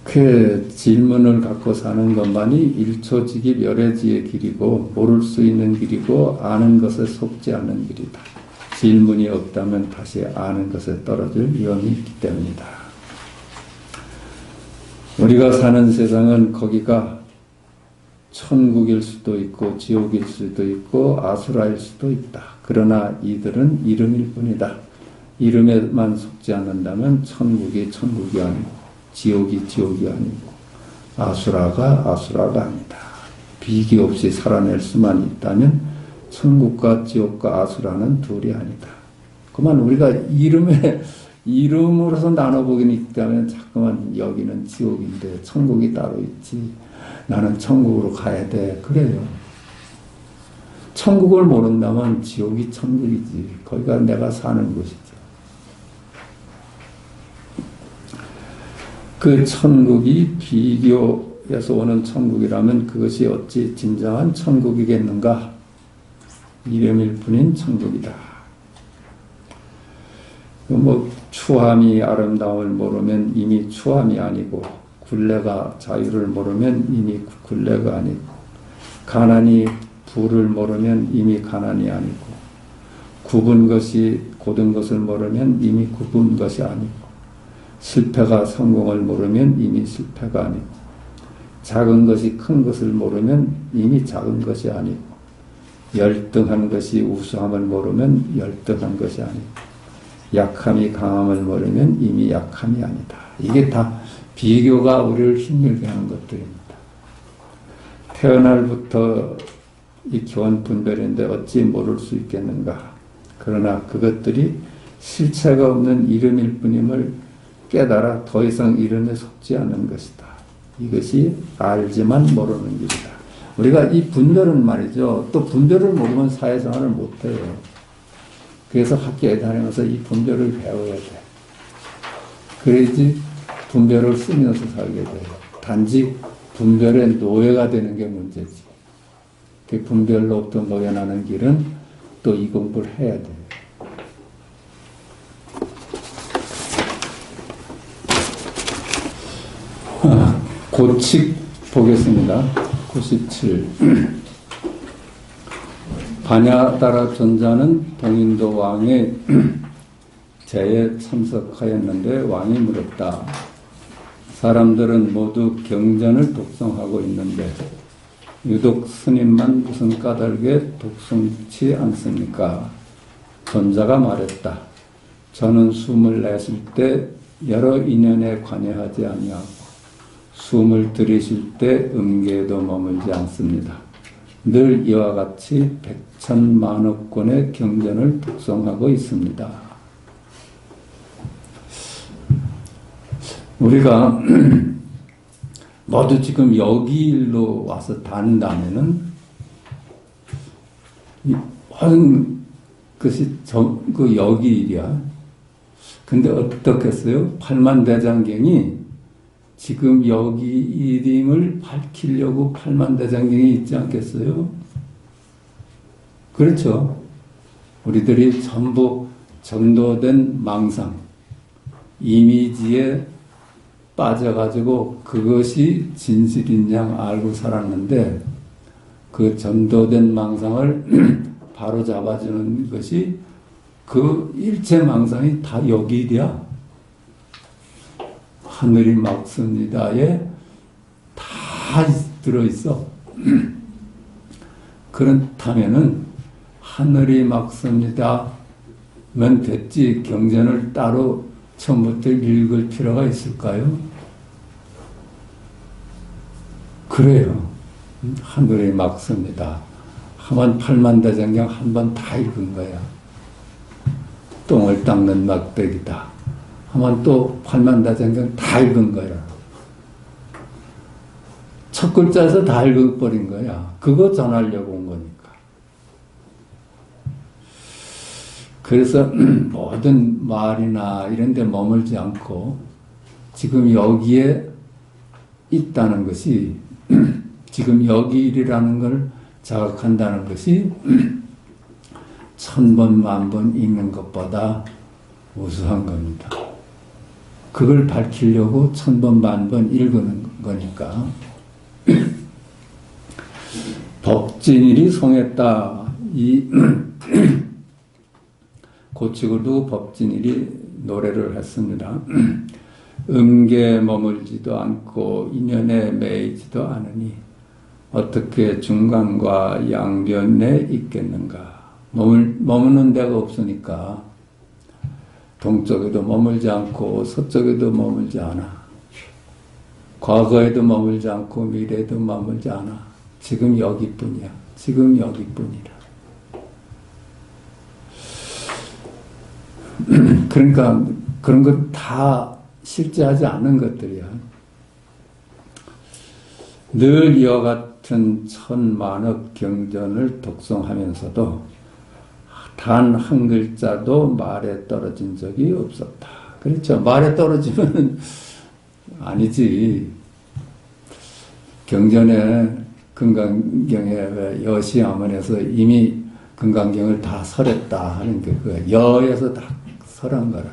그 질문을 갖고 사는 것만이 일초직이별해지의 길이고 모를 수 있는 길이고 아는 것에 속지 않는 길이다. 질문이 없다면 다시 아는 것에 떨어질 위험이 있기 때문이다. 우리가 사는 세상은 거기가 천국일 수도 있고 지옥일 수도 있고 아수라일 수도 있다. 그러나 이들은 이름일 뿐이다. 이름에만 속지 않는다면 천국이 천국이 아니고 지옥이 지옥이 아니고 아수라가 아수라가 아니다. 비기 없이 살아낼 수만 있다면 천국과 지옥과 아수라는 둘이 아니다. 그만 우리가 이름으로서 나눠보기는 있다면 자꾸만 여기는 지옥인데 천국이 따로 있지. 나는 천국으로 가야 돼. 그래요. 천국을 모른다면 지옥이 천국이지. 거기가 내가 사는 곳이죠. 그 천국이 비교에서 오는 천국이라면 그것이 어찌 진정한 천국이겠는가? 이름일 뿐인 천국이다. 추함이 아름다움을 모르면 이미 추함이 아니고, 굴레가 자유를 모르면 이미 굴레가 아니고, 가난이 부를 모르면 이미 가난이 아니고, 굽은 것이 고든 것을 모르면 이미 굽은 것이 아니고, 실패가 성공을 모르면 이미 실패가 아니고, 작은 것이 큰 것을 모르면 이미 작은 것이 아니고, 열등한 것이 우수함을 모르면 열등한 것이 아니고, 약함이 강함을 모르면 이미 약함이 아니다. 이게 다 비교가 우리를 힘들게 하는 것들입니다. 태어날부터 이 교원 분별인데 어찌 모를 수 있겠는가. 그러나 그것들이 실체가 없는 이름일 뿐임을 깨달아 더 이상 이름에 속지 않는 것이다. 이것이 알지만 모르는 길이다. 우리가 이 분별은 말이죠. 또 분별을 모르면 사회생활을 못해요. 그래서 학교에 다니면서 이 분별을 배워야 돼. 그래야지 분별을 쓰면서 살게 돼요. 단지 분별의 노예가 되는 게 문제지. 그 분별로부터 노예나는 길은 또 이 공부를 해야 돼요. 고칙 보겠습니다. 97. 바냐다라 존자는 동인도 왕의 제에 참석하였는데 왕이 물었다. 사람들은 모두 경전을 독송하고 있는데 유독 스님만 무슨 까닭에 독송치 않습니까? 존자가 말했다. 저는 숨을 내쉴 때 여러 인연에 관여하지 아니하고 숨을 들이쉴 때 음계에도 머물지 않습니다. 늘 이와 같이 백천만억 권의 경전을 독송하고 있습니다. 우리가 모두 지금 여기 일로 와서 다닌다면은 모든 것이 그 여기 일이야. 근데 어떻겠어요? 팔만대장경이 지금 여기 일임을 밝히려고 팔만대장경이 있지 않겠어요? 그렇죠. 우리들이 전부 전도된 망상, 이미지에 빠져가지고 그것이 진실인 양 알고 살았는데 그 전도된 망상을 바로 잡아주는 것이 그 일체 망상이 다 여기 일이야. 하늘이 막습니다에 다 들어있어. 그렇다면은 하늘이 막습니다면 됐지 경전을 따로 처음부터 읽을 필요가 있을까요? 그래요. 하늘이 막습니다. 하면 팔만대장경 한 번 다 읽은 거야. 똥을 닦는 막대기다. 하면 또 팔만대장경 다 읽은 거야. 첫 글자에서 다 읽어버린 거야. 그거 전하려고 온 거니까. 그래서 모든 말이나 이런 데 머물지 않고 지금 여기에 있다는 것이 지금 여기 일이라는 걸 자각한다는 것이 천번 만번 읽는 것보다 우수한 겁니다. 그걸 밝히려고 천번 만번 읽는 거니까. 법진일이 송했다. 이 고치고도 법진일이 노래를 했습니다. 음계에 머물지도 않고 인연에 매이지도 않으니 어떻게 중간과 양변에 있겠는가. 머무는 데가 없으니까 동쪽에도 머물지 않고 서쪽에도 머물지 않아. 과거에도 머물지 않고 미래에도 머물지 않아. 지금 여기뿐이야. 지금 여기뿐이라. 그러니까 그런 건 다 실제하지 않은 것들이야. 늘 이와 같은 천만억 경전을 독송하면서도 단 한 글자도 말에 떨어진 적이 없었다. 그렇죠. 말에 떨어지면 아니지. 경전에 금강경에 왜 여시야문에서 이미 금강경을 다 설했다 하는 게 그거야. 여에서 다 설한 거라.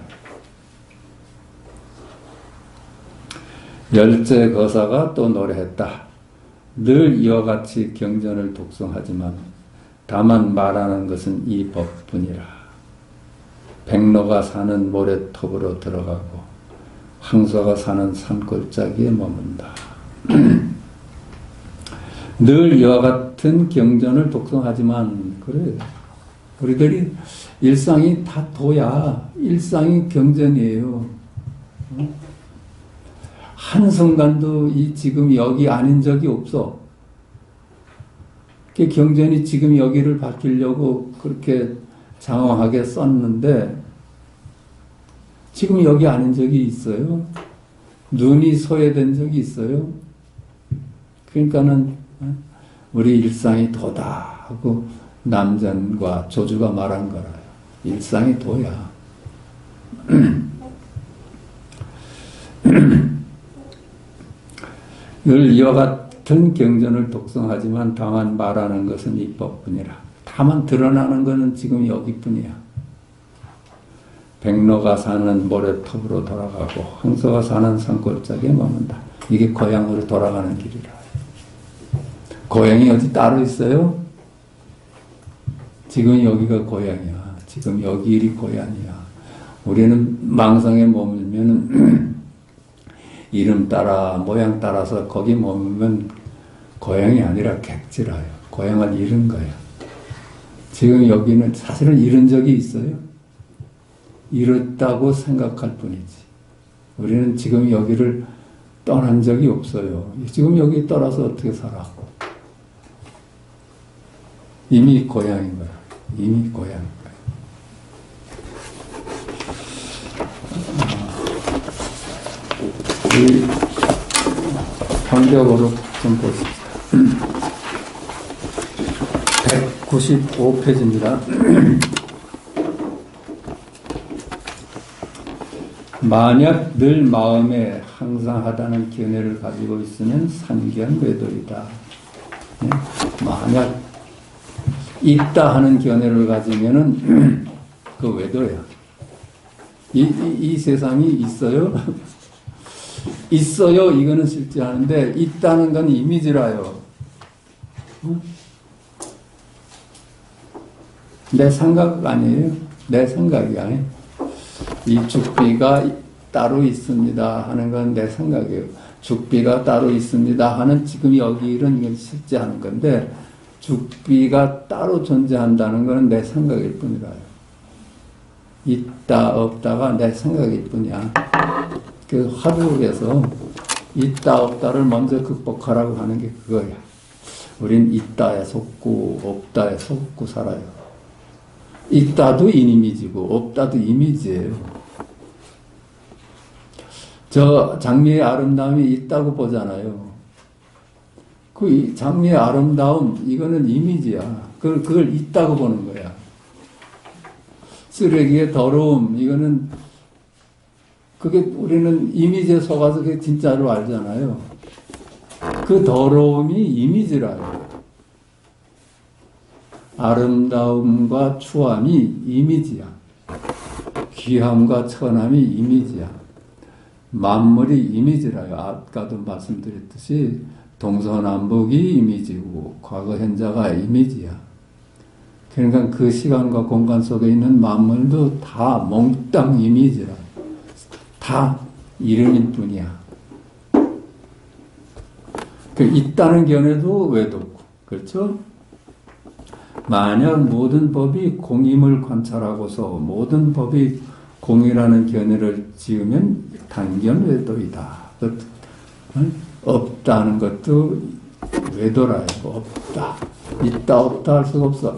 열째 거사가 또 노래했다. 늘 이와 같이 경전을 독송하지만 다만 말하는 것은 이 법뿐이라. 백로가 사는 모래톱으로 들어가고 황소가 사는 산골짜기에 머문다. 늘 이와 같은 경전을 독송하지만 그래. 우리들이 일상이 다 도야. 일상이 경전이에요. 한순간도 지금 여기 아닌 적이 없어. 그 경전이 지금 여기를 바뀌려고 그렇게 장황하게 썼는데 지금 여기 아닌 적이 있어요? 눈이 소외된 적이 있어요? 그러니까는 우리 일상이 도다 하고 남전과 조주가 말한 거라요. 일상이 도야. 늘 이와 같은 경전을 독송하지만 다만 말하는 것은 이 법뿐이라. 다만 드러나는 것은 지금 여기뿐이야. 백로가 사는 모래톱으로 돌아가고 황소가 사는 산골짜기에 머문다. 이게 고향으로 돌아가는 길이라. 고향이 어디 따로 있어요? 지금 여기가 고향이야. 지금 여기 일이 고향이야. 우리는 망상에 머물면 이름 따라 모양 따라서 거기 머물면 고향이 아니라 객지라요. 고향을 잃은 거야. 지금 여기는 사실은 잃은 적이 있어요? 잃었다고 생각할 뿐이지. 우리는 지금 여기를 떠난 적이 없어요. 지금 여기 떠나서 어떻게 살아? 이미 고향인 거야. 이미 고향인 거야. 이 경적으로 좀 보십시다. 195페이지입니다. 만약 늘 마음에 항상 하다는 견해를 가지고 있으면 산견외도이다. 네? 만약 있다 하는 견해를 가지면은 그 외도야. 이 세상이 있어요? 있어요. 이거는 실제 하는데 있다는 건 이미지라요. 내 생각 아니에요. 내 생각이야. 이 죽비가 따로 있습니다 하는 건 내 생각이에요. 죽비가 따로 있습니다 하는 지금 여기 이런 건 실제 하는 건데 죽비가 따로 존재한다는 건 내 생각일 뿐이라요. 있다 없다가 내 생각일 뿐이야. 그 화두에서 있다 없다를 먼저 극복하라고 하는 게 그거야. 우린 있다에 속고 없다에 속고 살아요. 있다도 이미지고 없다도 이미지예요. 저 장미의 아름다움이 있다고 보잖아요. 그 장미의 아름다움 이거는 이미지야. 그걸 있다고 보는 거야. 쓰레기의 더러움 이거는 그게 우리는 이미지에 속아서 그게 진짜로 알잖아요. 그 더러움이 이미지라요. 아름다움과 추함이 이미지야. 귀함과 천함이 이미지야. 만물이 이미지라요. 아까도 말씀드렸듯이 동서남북이 이미지고 과거 현재가 이미지야. 그러니까 그 시간과 공간 속에 있는 만물도 다 몽땅 이미지라. 다 이름일 뿐이야. 그 있다는 견해도 외도고, 그렇죠? 만약 모든 법이 공임을 관찰하고서 모든 법이 공이라는 견해를 지으면 단견 외도이다. 없다는 것도 외도라요. 없다. 있다 없다 할 수가 없어.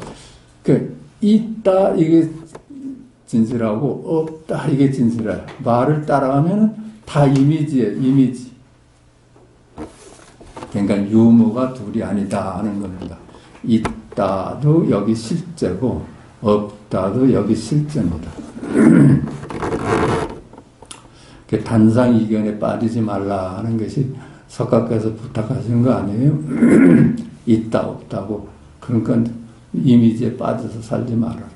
그 있다 이게 진실하고 없다 이게 진실이야. 말을 따라가면 다 이미지예요. 이미지. 그러니까 유무가 둘이 아니다 하는 겁니다. 있다도 여기 실제고 없다도 여기 실제입니다. 단상이견에 빠지지 말라 하는 것이 석가께서 부탁하시는 거 아니에요? 있다 없다고. 그러니까 이미지에 빠져서 살지 말아라.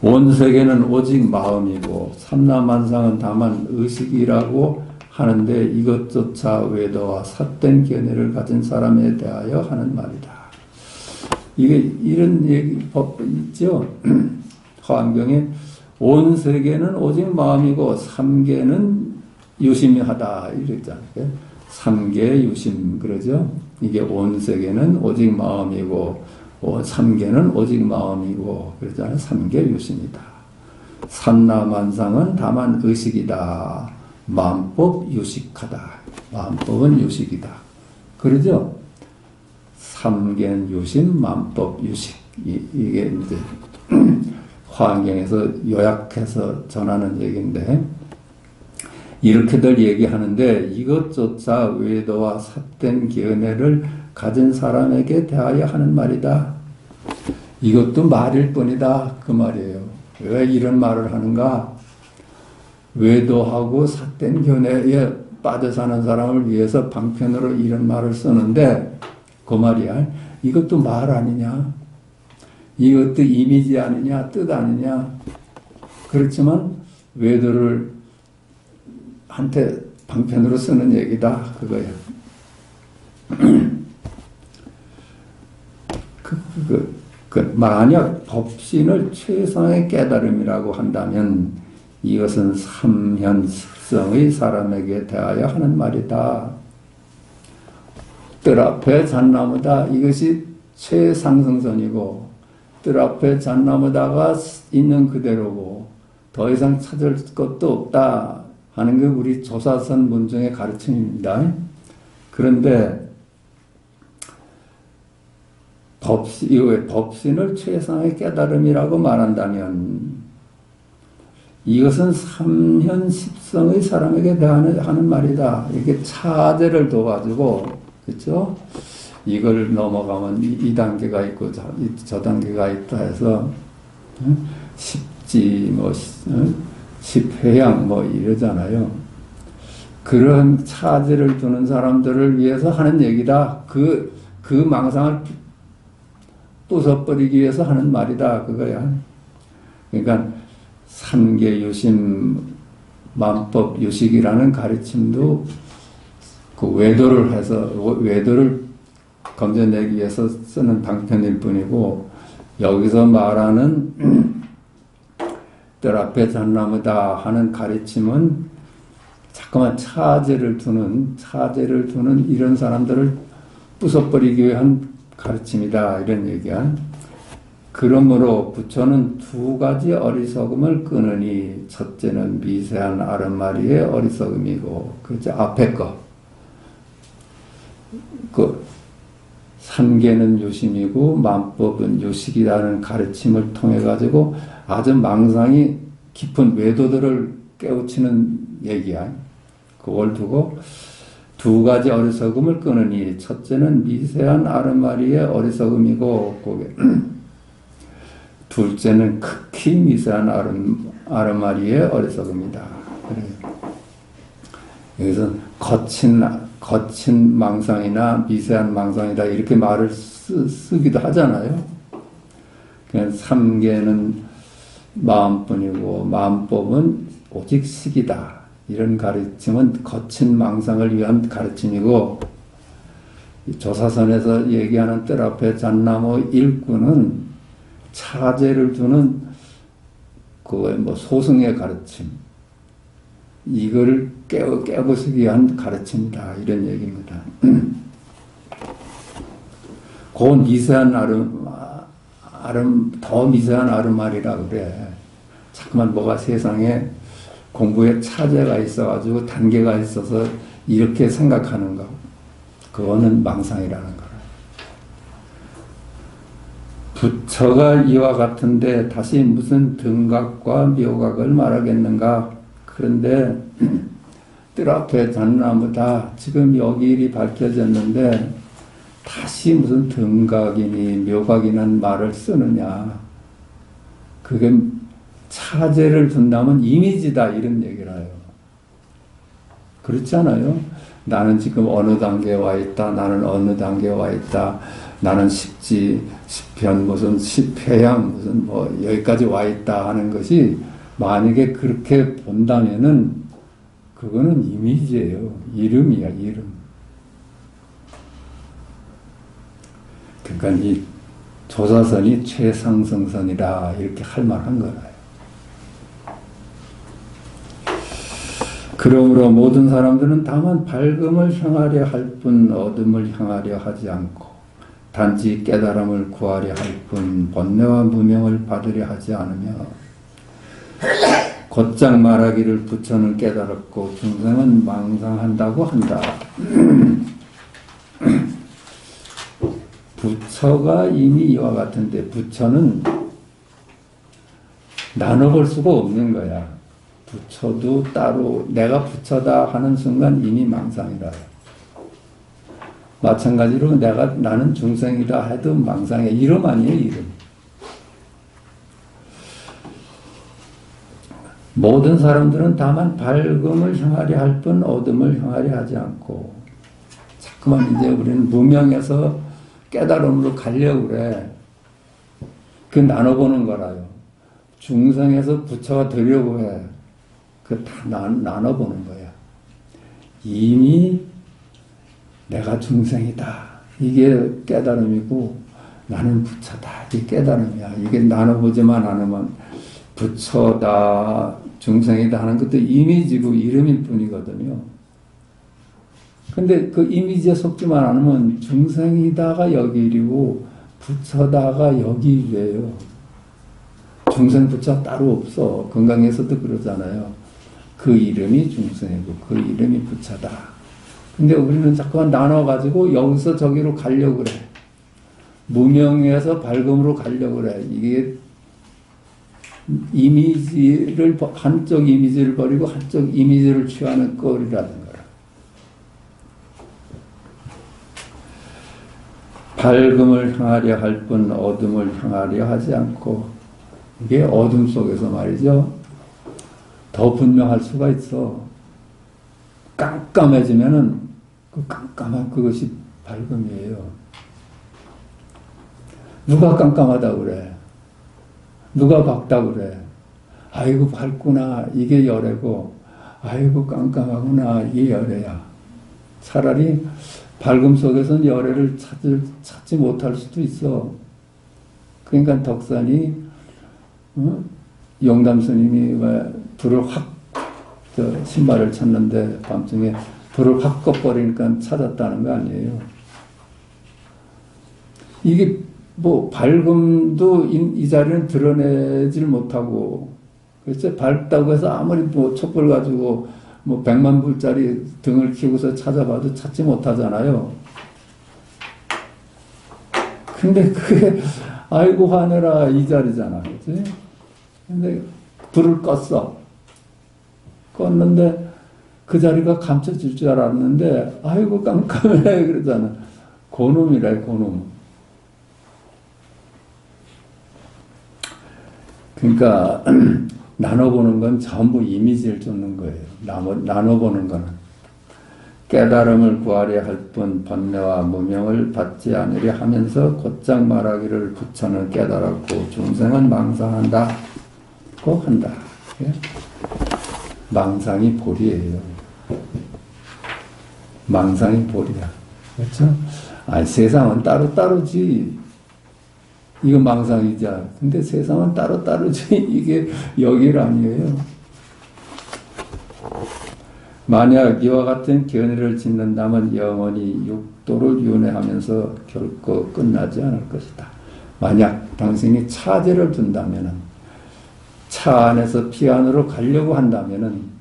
온 세계는 오직 마음이고 삼라만상은 다만 의식이라고 하는데 이것조차 외도와 삿된 견해를 가진 사람에 대하여 하는 말이다. 이게 이런 얘기 법 있죠. 화엄경에 온 세계는 오직 마음이고 삼계는 유심하다 이랬잖아요. 삼계 유심 그러죠. 이게 온 세계는 오직 마음이고 삼계는 오직 마음이고 그러잖아요. 삼계 유심이다. 삼라만상은 다만 의식이다. 마음법 유식하다. 마음법은 유식이다. 그러죠. 삼계는 유심, 마음법 유식. 이게 이제 화엄경에서 요약해서 전하는 얘기인데 이렇게들 얘기하는데 이것조차 외도와 삿된 견해를 가진 사람에게 대하여 하는 말이다. 이것도 말일 뿐이다. 그 말이에요. 왜 이런 말을 하는가? 외도하고 삿된 견해에 빠져 사는 사람을 위해서 방편으로 이런 말을 쓰는데 그 말이야. 이것도 말 아니냐? 이것도 이미지 아니냐? 뜻 아니냐? 그렇지만 외도를 한테 방편으로 쓰는 얘기다. 그거야. 만약 법신을 최상의 깨달음이라고 한다면 이것은 삼현습성의 사람에게 대하여 하는 말이다. 뜰 앞에 잣나무다. 이것이 최상승선이고 뜰 앞에 잣나무다가 있는 그대로고 더 이상 찾을 것도 없다 하는 게 우리 조사선 문중의 가르침입니다. 그런데 법신을 최상의 깨달음이라고 말한다면 이것은 삼현십성의 사람에게 대하는 말이다. 이렇게 차제를 둬가지고 그렇죠? 이걸 넘어가면 이 단계가 있고 저 단계가 있다 해서 십지 십회양 이러잖아요. 그런 차제를 두는 사람들을 위해서 하는 얘기다. 그 망상을 부숴버리기 위해서 하는 말이다. 그거야. 그러니까 삼계유심 만법 유식이라는 가르침도 그 외도를 해서 외도를 건져내기 위해서 쓰는 방편일 뿐이고 여기서 말하는 뜰 앞에 잣나무다 하는 가르침은 자꾸만 차제를 두는 이런 사람들을 부숴버리기 위한 가르침이다 이런 얘기야. 그러므로 부처는 두 가지 어리석음을 끊으니 첫째는 미세한 아름마리의 어리석음이고 그렇죠. 앞에 거 삼계는 유심이고 만법은 유식이라는 가르침을 통해 가지고 아주 망상이 깊은 외도들을 깨우치는 얘기야. 그걸 두고 두 가지 어리석음을 끊으니 첫째는 미세한 아르마리의 어리석음이고 그게 둘째는 극히 미세한 아르마리의 어리석음이다. 여기서 거친 망상이나 미세한 망상이다 이렇게 말을 쓰기도 하잖아요. 그냥 삼계는 마음뿐이고 마음법은 오직 식이다. 이런 가르침은 거친 망상을 위한 가르침이고 조사선에서 얘기하는 뜰 앞에 잣나무 일꾼은 차제를 두는 소승의 가르침 이거를 깨부수기 위한 가르침이다 이런 얘기입니다. 그 미세한 더 미세한 아름말이라 그래. 자꾸만 뭐가 세상에 공부에 차제가 있어가지고 단계가 있어서 이렇게 생각하는 거 그거는 망상이라는 거라. 부처가 이와 같은데 다시 무슨 등각과 묘각을 말하겠는가. 그런데 뜰 앞에 잣나무다. 지금 여기 일이 밝혀졌는데 다시 무슨 등각이니 묘각이라는 말을 쓰느냐. 그게 차제를 둔다면 이미지다 이런 얘기를 해요. 그렇지 않아요? 나는 지금 어느 단계에 와 있다. 나는 어느 단계에 와 있다. 나는 십지, 십편, 무슨 십회양, 무슨 뭐 여기까지 와 있다 하는 것이 만약에 그렇게 본다면은 그거는 이미지예요. 이름이야, 이름. 그러니까 이 조사선이 최상승선이라 이렇게 할 만한 거예요. 그러므로 모든 사람들은 다만 밝음을 향하려 할 뿐 어둠을 향하려 하지 않고 단지 깨달음을 구하려 할 뿐 번뇌와 무명을 받으려 하지 않으며 곧장 말하기를 부처는 깨달았고 중생은 망상한다고 한다. 부처가 이미 이와 같은데 부처는 나눠볼 수가 없는 거야. 부처도 따로 내가 부처다 하는 순간 이미 망상이라. 마찬가지로 나는 중생이다 해도 망상이야. 이름 아니에요, 이름. 모든 사람들은 다만 밝음을 향하려 할 뿐 어둠을 향하려 하지 않고 자꾸만 이제 우리는 무명에서 깨달음으로 가려고 그래. 그 나눠보는 거라요. 중생에서 부처가 되려고 해. 그 다 나눠보는 거야. 이미 내가 중생이다. 이게 깨달음이고 나는 부처다. 이게 깨달음이야. 이게 나눠보지만 않으면 부처다, 중생이다 하는 것도 이미지고 이름일 뿐이거든요. 근데 그 이미지에 속지만 않으면 중생이다가 여기 일이고 부처다가 여기 일이에요. 중생 부처 따로 없어. 건강에서도 그러잖아요. 그 이름이 중생이고 그 이름이 부처다. 근데 우리는 자꾸만 나눠가지고 여기서 저기로 가려고 그래. 무명에서 밝음으로 가려고 그래. 이게 이미지를 한쪽 이미지를 버리고 한쪽 이미지를 취하는 꼴이라는 거야. 밝음을 향하려 할 뿐 어둠을 향하려 하지 않고 이게 어둠 속에서 말이죠. 더 분명할 수가 있어. 깜깜해지면은 그 깜깜한 그것이 밝음이에요. 누가 깜깜하다고 그래? 누가 밝다고 그래? 아이고 밝구나 이게 열애고 아이고 깜깜하구나 이게 열애야. 차라리 밝음 속에서는 열애를 찾지 못할 수도 있어. 그러니까 덕산이 영담 스님이 왜 불을 확 신발을 찾는데 밤중에 불을 확 꺼버리니까 찾았다는 거 아니에요. 이게 뭐 밝음도 이 자리는 드러내질 못하고 그래서 밝다고 해서 아무리 뭐 촛불 가지고 뭐 100만 불짜리 등을 켜고서 찾아봐도 찾지 못하잖아요. 근데 그게 아이고 화내라 이 자리잖아, 그렇지? 근데 불을 껐는데 그 자리가 감춰질 줄 알았는데 아이고 깜깜해 그러잖아. 고놈이래 고놈. 그러니까 나눠보는 건 전부 이미지를 쫓는 거예요. 나눠보는 거는 깨달음을 구하려 할 뿐 번뇌와 무명을 받지 않으려 하면서 곧장 말하기를 부처는 깨달았고 중생은 망상한다고 한다. 예? 망상이 볼이에요. 망상이 볼이야. 그렇죠? 아니, 세상은 따로따로지. 이거 망상이자. 근데 세상은 따로따로지. 이게 여길 아니에요. 만약 이와 같은 견해를 짓는다면 영원히 육도를 윤회하면서 결코 끝나지 않을 것이다. 만약 당신이 차제를 둔다면은 차 안에서 피 안으로 가려고 한다면은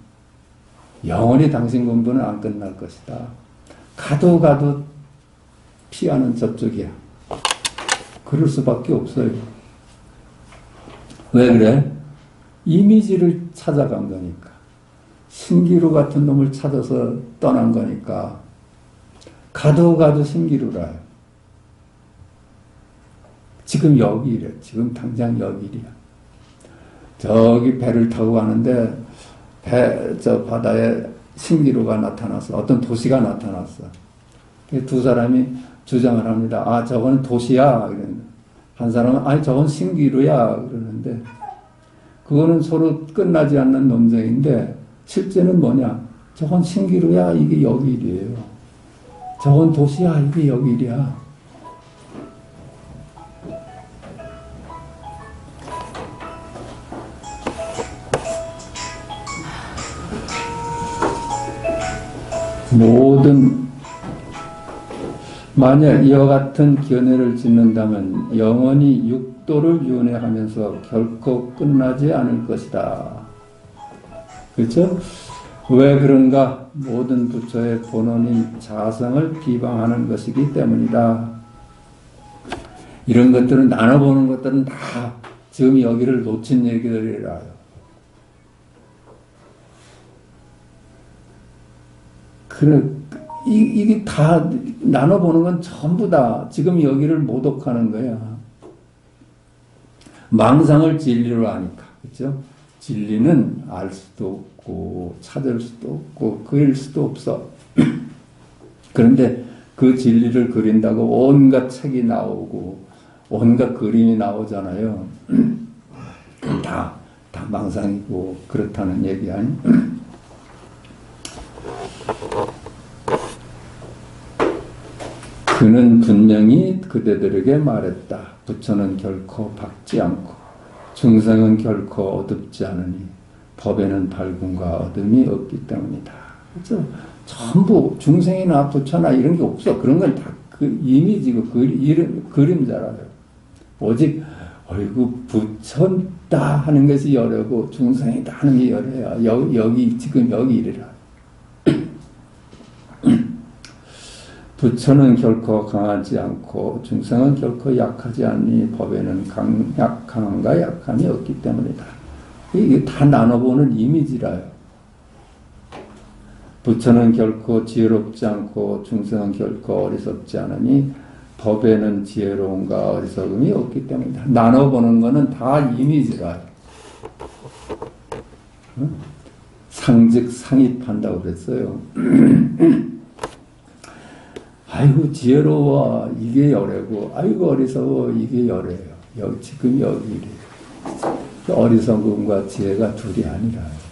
영원히 당신 공부는 안 끝날 것이다. 가도 피 안은 저쪽이야. 그럴 수밖에 없어요. 왜 그래? 이미지를 찾아간 거니까. 신기루 같은 놈을 찾아서 떠난 거니까. 가도 신기루라요. 지금 여기 이래. 지금 당장 여기 이래야. 저기 배를 타고 가는데 저 바다에 신기루가 나타났어. 어떤 도시가 나타났어. 두 사람이 주장을 합니다. 아, 저건 도시야. 한 사람은 아니 저건 신기루야. 그러는데 그거는 서로 끝나지 않는 논쟁인데 실제는 뭐냐? 저건 신기루야. 이게 여기 일이에요. 저건 도시야. 이게 여기 일이야. 만약 이와 같은 견해를 짓는다면 영원히 육도를 윤회하면서 결코 끝나지 않을 것이다. 그렇죠? 왜 그런가? 모든 부처의 본원인 자성을 비방하는 것이기 때문이다. 이런 것들은 나눠보는 것들은 다 지금 여기를 놓친 얘기들이라요. 이게 다 나눠보는 건 전부 다 지금 여기를 모독하는 거야. 망상을 진리로 아니까. 그렇죠? 진리는 알 수도 없고 찾을 수도 없고 그릴 수도 없어. 그런데 그 진리를 그린다고 온갖 책이 나오고 온갖 그림이 나오잖아요. 다 망상이고 그렇다는 얘기 아니? 그는 분명히 그대들에게 말했다. 부처는 결코 박지 않고 중생은 결코 어둡지 않으니 법에는 밝음과 어둠이 없기 때문이다. 그렇죠? 전부 중생이나 부처나 이런 게 없어. 그런 건 다 그 이미지고 그림자라요. 오직 어이구 부처다 하는 것이 열애고 중생이다 하는 게 열애야. 여기 지금 여기 이래라. 부처는 결코 강하지 않고 중생은 결코 약하지 않니 법에는 강함과 약함이 없기 때문이다. 이게 다 나눠보는 이미지라요. 부처는 결코 지혜롭지 않고 중생은 결코 어리석지 않으니 법에는 지혜로움과 어리석음이 없기 때문이다. 나눠보는 거는 다 이미지라요. 상즉 상입한다고 그랬어요. 아이고 지혜로워 이게 열애고 아이고 어리석어 이게 열애예요. 지금 여기 어리석음과 지혜가 둘이 아니라요.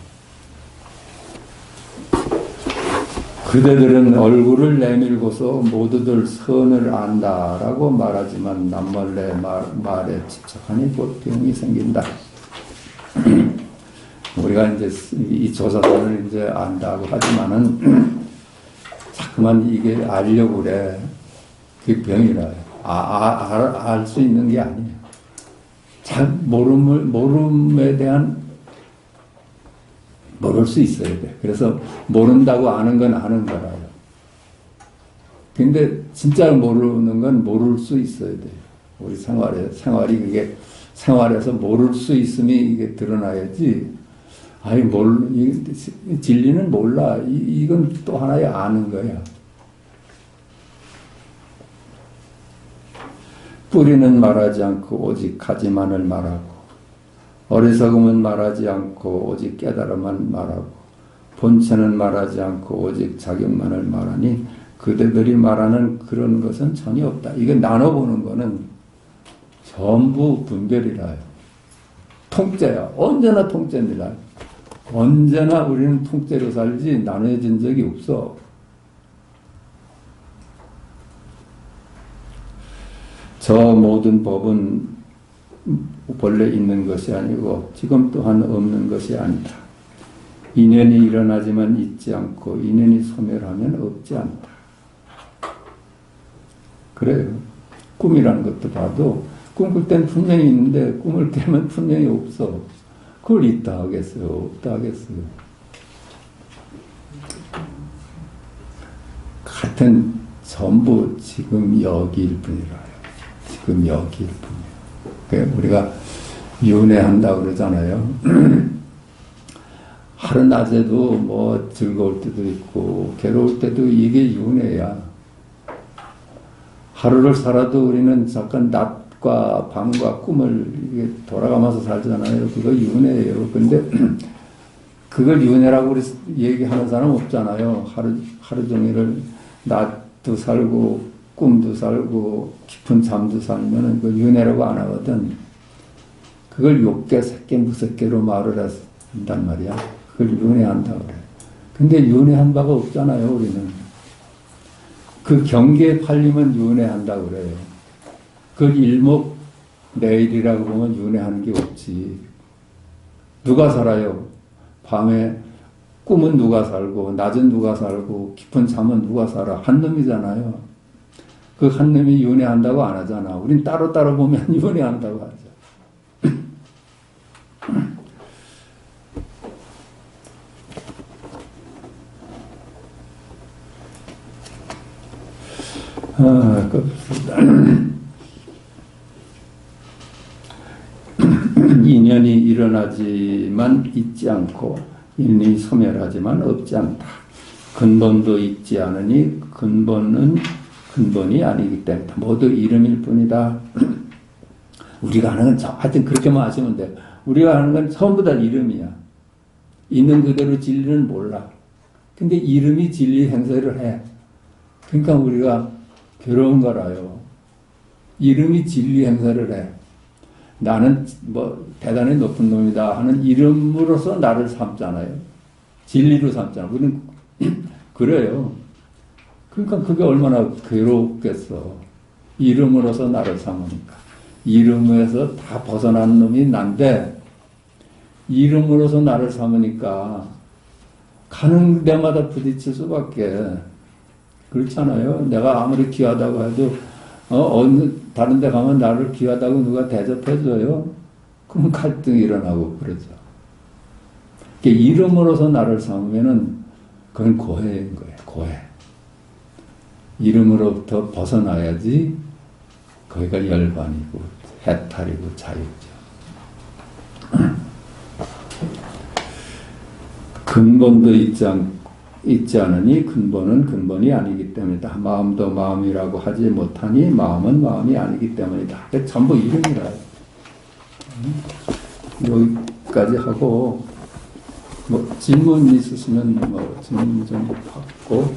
그대들은 얼굴을 내밀고서 모두들 선을 안다라고 말하지만 남몰래 말에 집착하니 고통이 생긴다. 우리가 이제 이 조사선을 이제 안다고 하지만은 자꾸만 이게 알려고 그래. 그게 병이라요. 알 수 있는 게 아니에요. 모름에 대한 모를 수 있어야 돼. 그래서 모른다고 아는 건 아는 거라요. 근데 진짜 모르는 건 모를 수 있어야 돼요. 우리 생활이 그게 생활에서 모를 수 있음이 이게 드러나야지. 진리는 몰라. 이건 또 하나의 아는 거야. 뿌리는 말하지 않고 오직 가지만을 말하고 어리석음은 말하지 않고 오직 깨달음만 말하고 본체는 말하지 않고 오직 자격만을 말하니 그대들이 말하는 그런 것은 전혀 없다. 이게 나눠보는 거는 전부 분별이라요. 통째야. 언제나 통째입니다. 언제나 우리는 통째로 살지 나눠진 적이 없어. 저 모든 법은 본래 있는 것이 아니고 지금 또한 없는 것이 아니다. 인연이 일어나지만 있지 않고 인연이 소멸하면 없지 않다. 그래요. 꿈이라는 것도 봐도 꿈꿀 땐 분명히 있는데 꿈을 깨면 분명히 없어. 그걸 있다 하겠어요? 없다 하겠어요? 같은 전부 지금 여기일 뿐이라요. 지금 여기일 뿐이에요. 우리가 윤회한다고 그러잖아요. 하루 낮에도 뭐 즐거울 때도 있고 괴로울 때도 이게 윤회야. 하루를 살아도 우리는 잠깐 낮과 밤과 꿈을 이게 돌아가면서 살잖아요. 그거 윤회예요. 근데 그걸 윤회라고 얘기하는 사람 없잖아요. 하루 종일을 낮도 살고 꿈도 살고 깊은 잠도 살면은 그 윤회라고 안 하거든. 그걸 욕계, 색계, 무색계로 말을 한단 말이야. 그걸 윤회한다 그래. 근데 윤회한 바가 없잖아요, 우리는. 그 경계에 팔리면 윤회한다 그래요. 그걸 일목내일이라고 보면 윤회하는 게 없지. 누가 살아요? 밤에 꿈은 누가 살고, 낮은 누가 살고, 깊은 잠은 누가 살아? 한 놈이잖아요. 그 한 놈이 윤회한다고 안 하잖아. 우린 따로따로 보면 윤회한다고 하죠. 인연이 일어나지만 있지 않고 인연이 소멸하지만 없지 않다. 근본도 있지 않으니 근본은 근본이 아니기 때문에 모두 이름일 뿐이다. 우리가 하는 건 하여튼 그렇게만 하시면 돼요. 우리가 하는 건 전부 다 이름이야. 있는 그대로 진리는 몰라. 근데 이름이 진리 행세를 해. 그러니까 우리가 괴로운 거라요. 이름이 진리 행사를 해. 나는 뭐 대단히 높은 놈이다 하는 이름으로서 나를 삼잖아요. 진리로 삼잖아. 우리는 그래요. 그러니까 그게 얼마나 괴롭겠어. 이름으로서 나를 삼으니까. 이름에서 다 벗어난 놈이 난데 이름으로서 나를 삼으니까 가는 데마다 부딪힐 수밖에. 그렇잖아요. 내가 아무리 귀하다고 해도 어느 다른 데 가면 나를 귀하다고 누가 대접해줘요? 그럼 갈등이 일어나고 그러죠. 이름으로서 나를 삼으면은 그건 고해인 거예요. 고해. 이름으로부터 벗어나야지 거기가 열반이고 해탈이고 자유죠. 근본도 있지 않으니 근본은 근본이 아니기 때문이다. 마음도 마음이라고 하지 못하니 마음은 마음이 아니기 때문이다. 전부 이름이라. 여기까지 하고 뭐 질문 있으시면 뭐 질문 좀 받고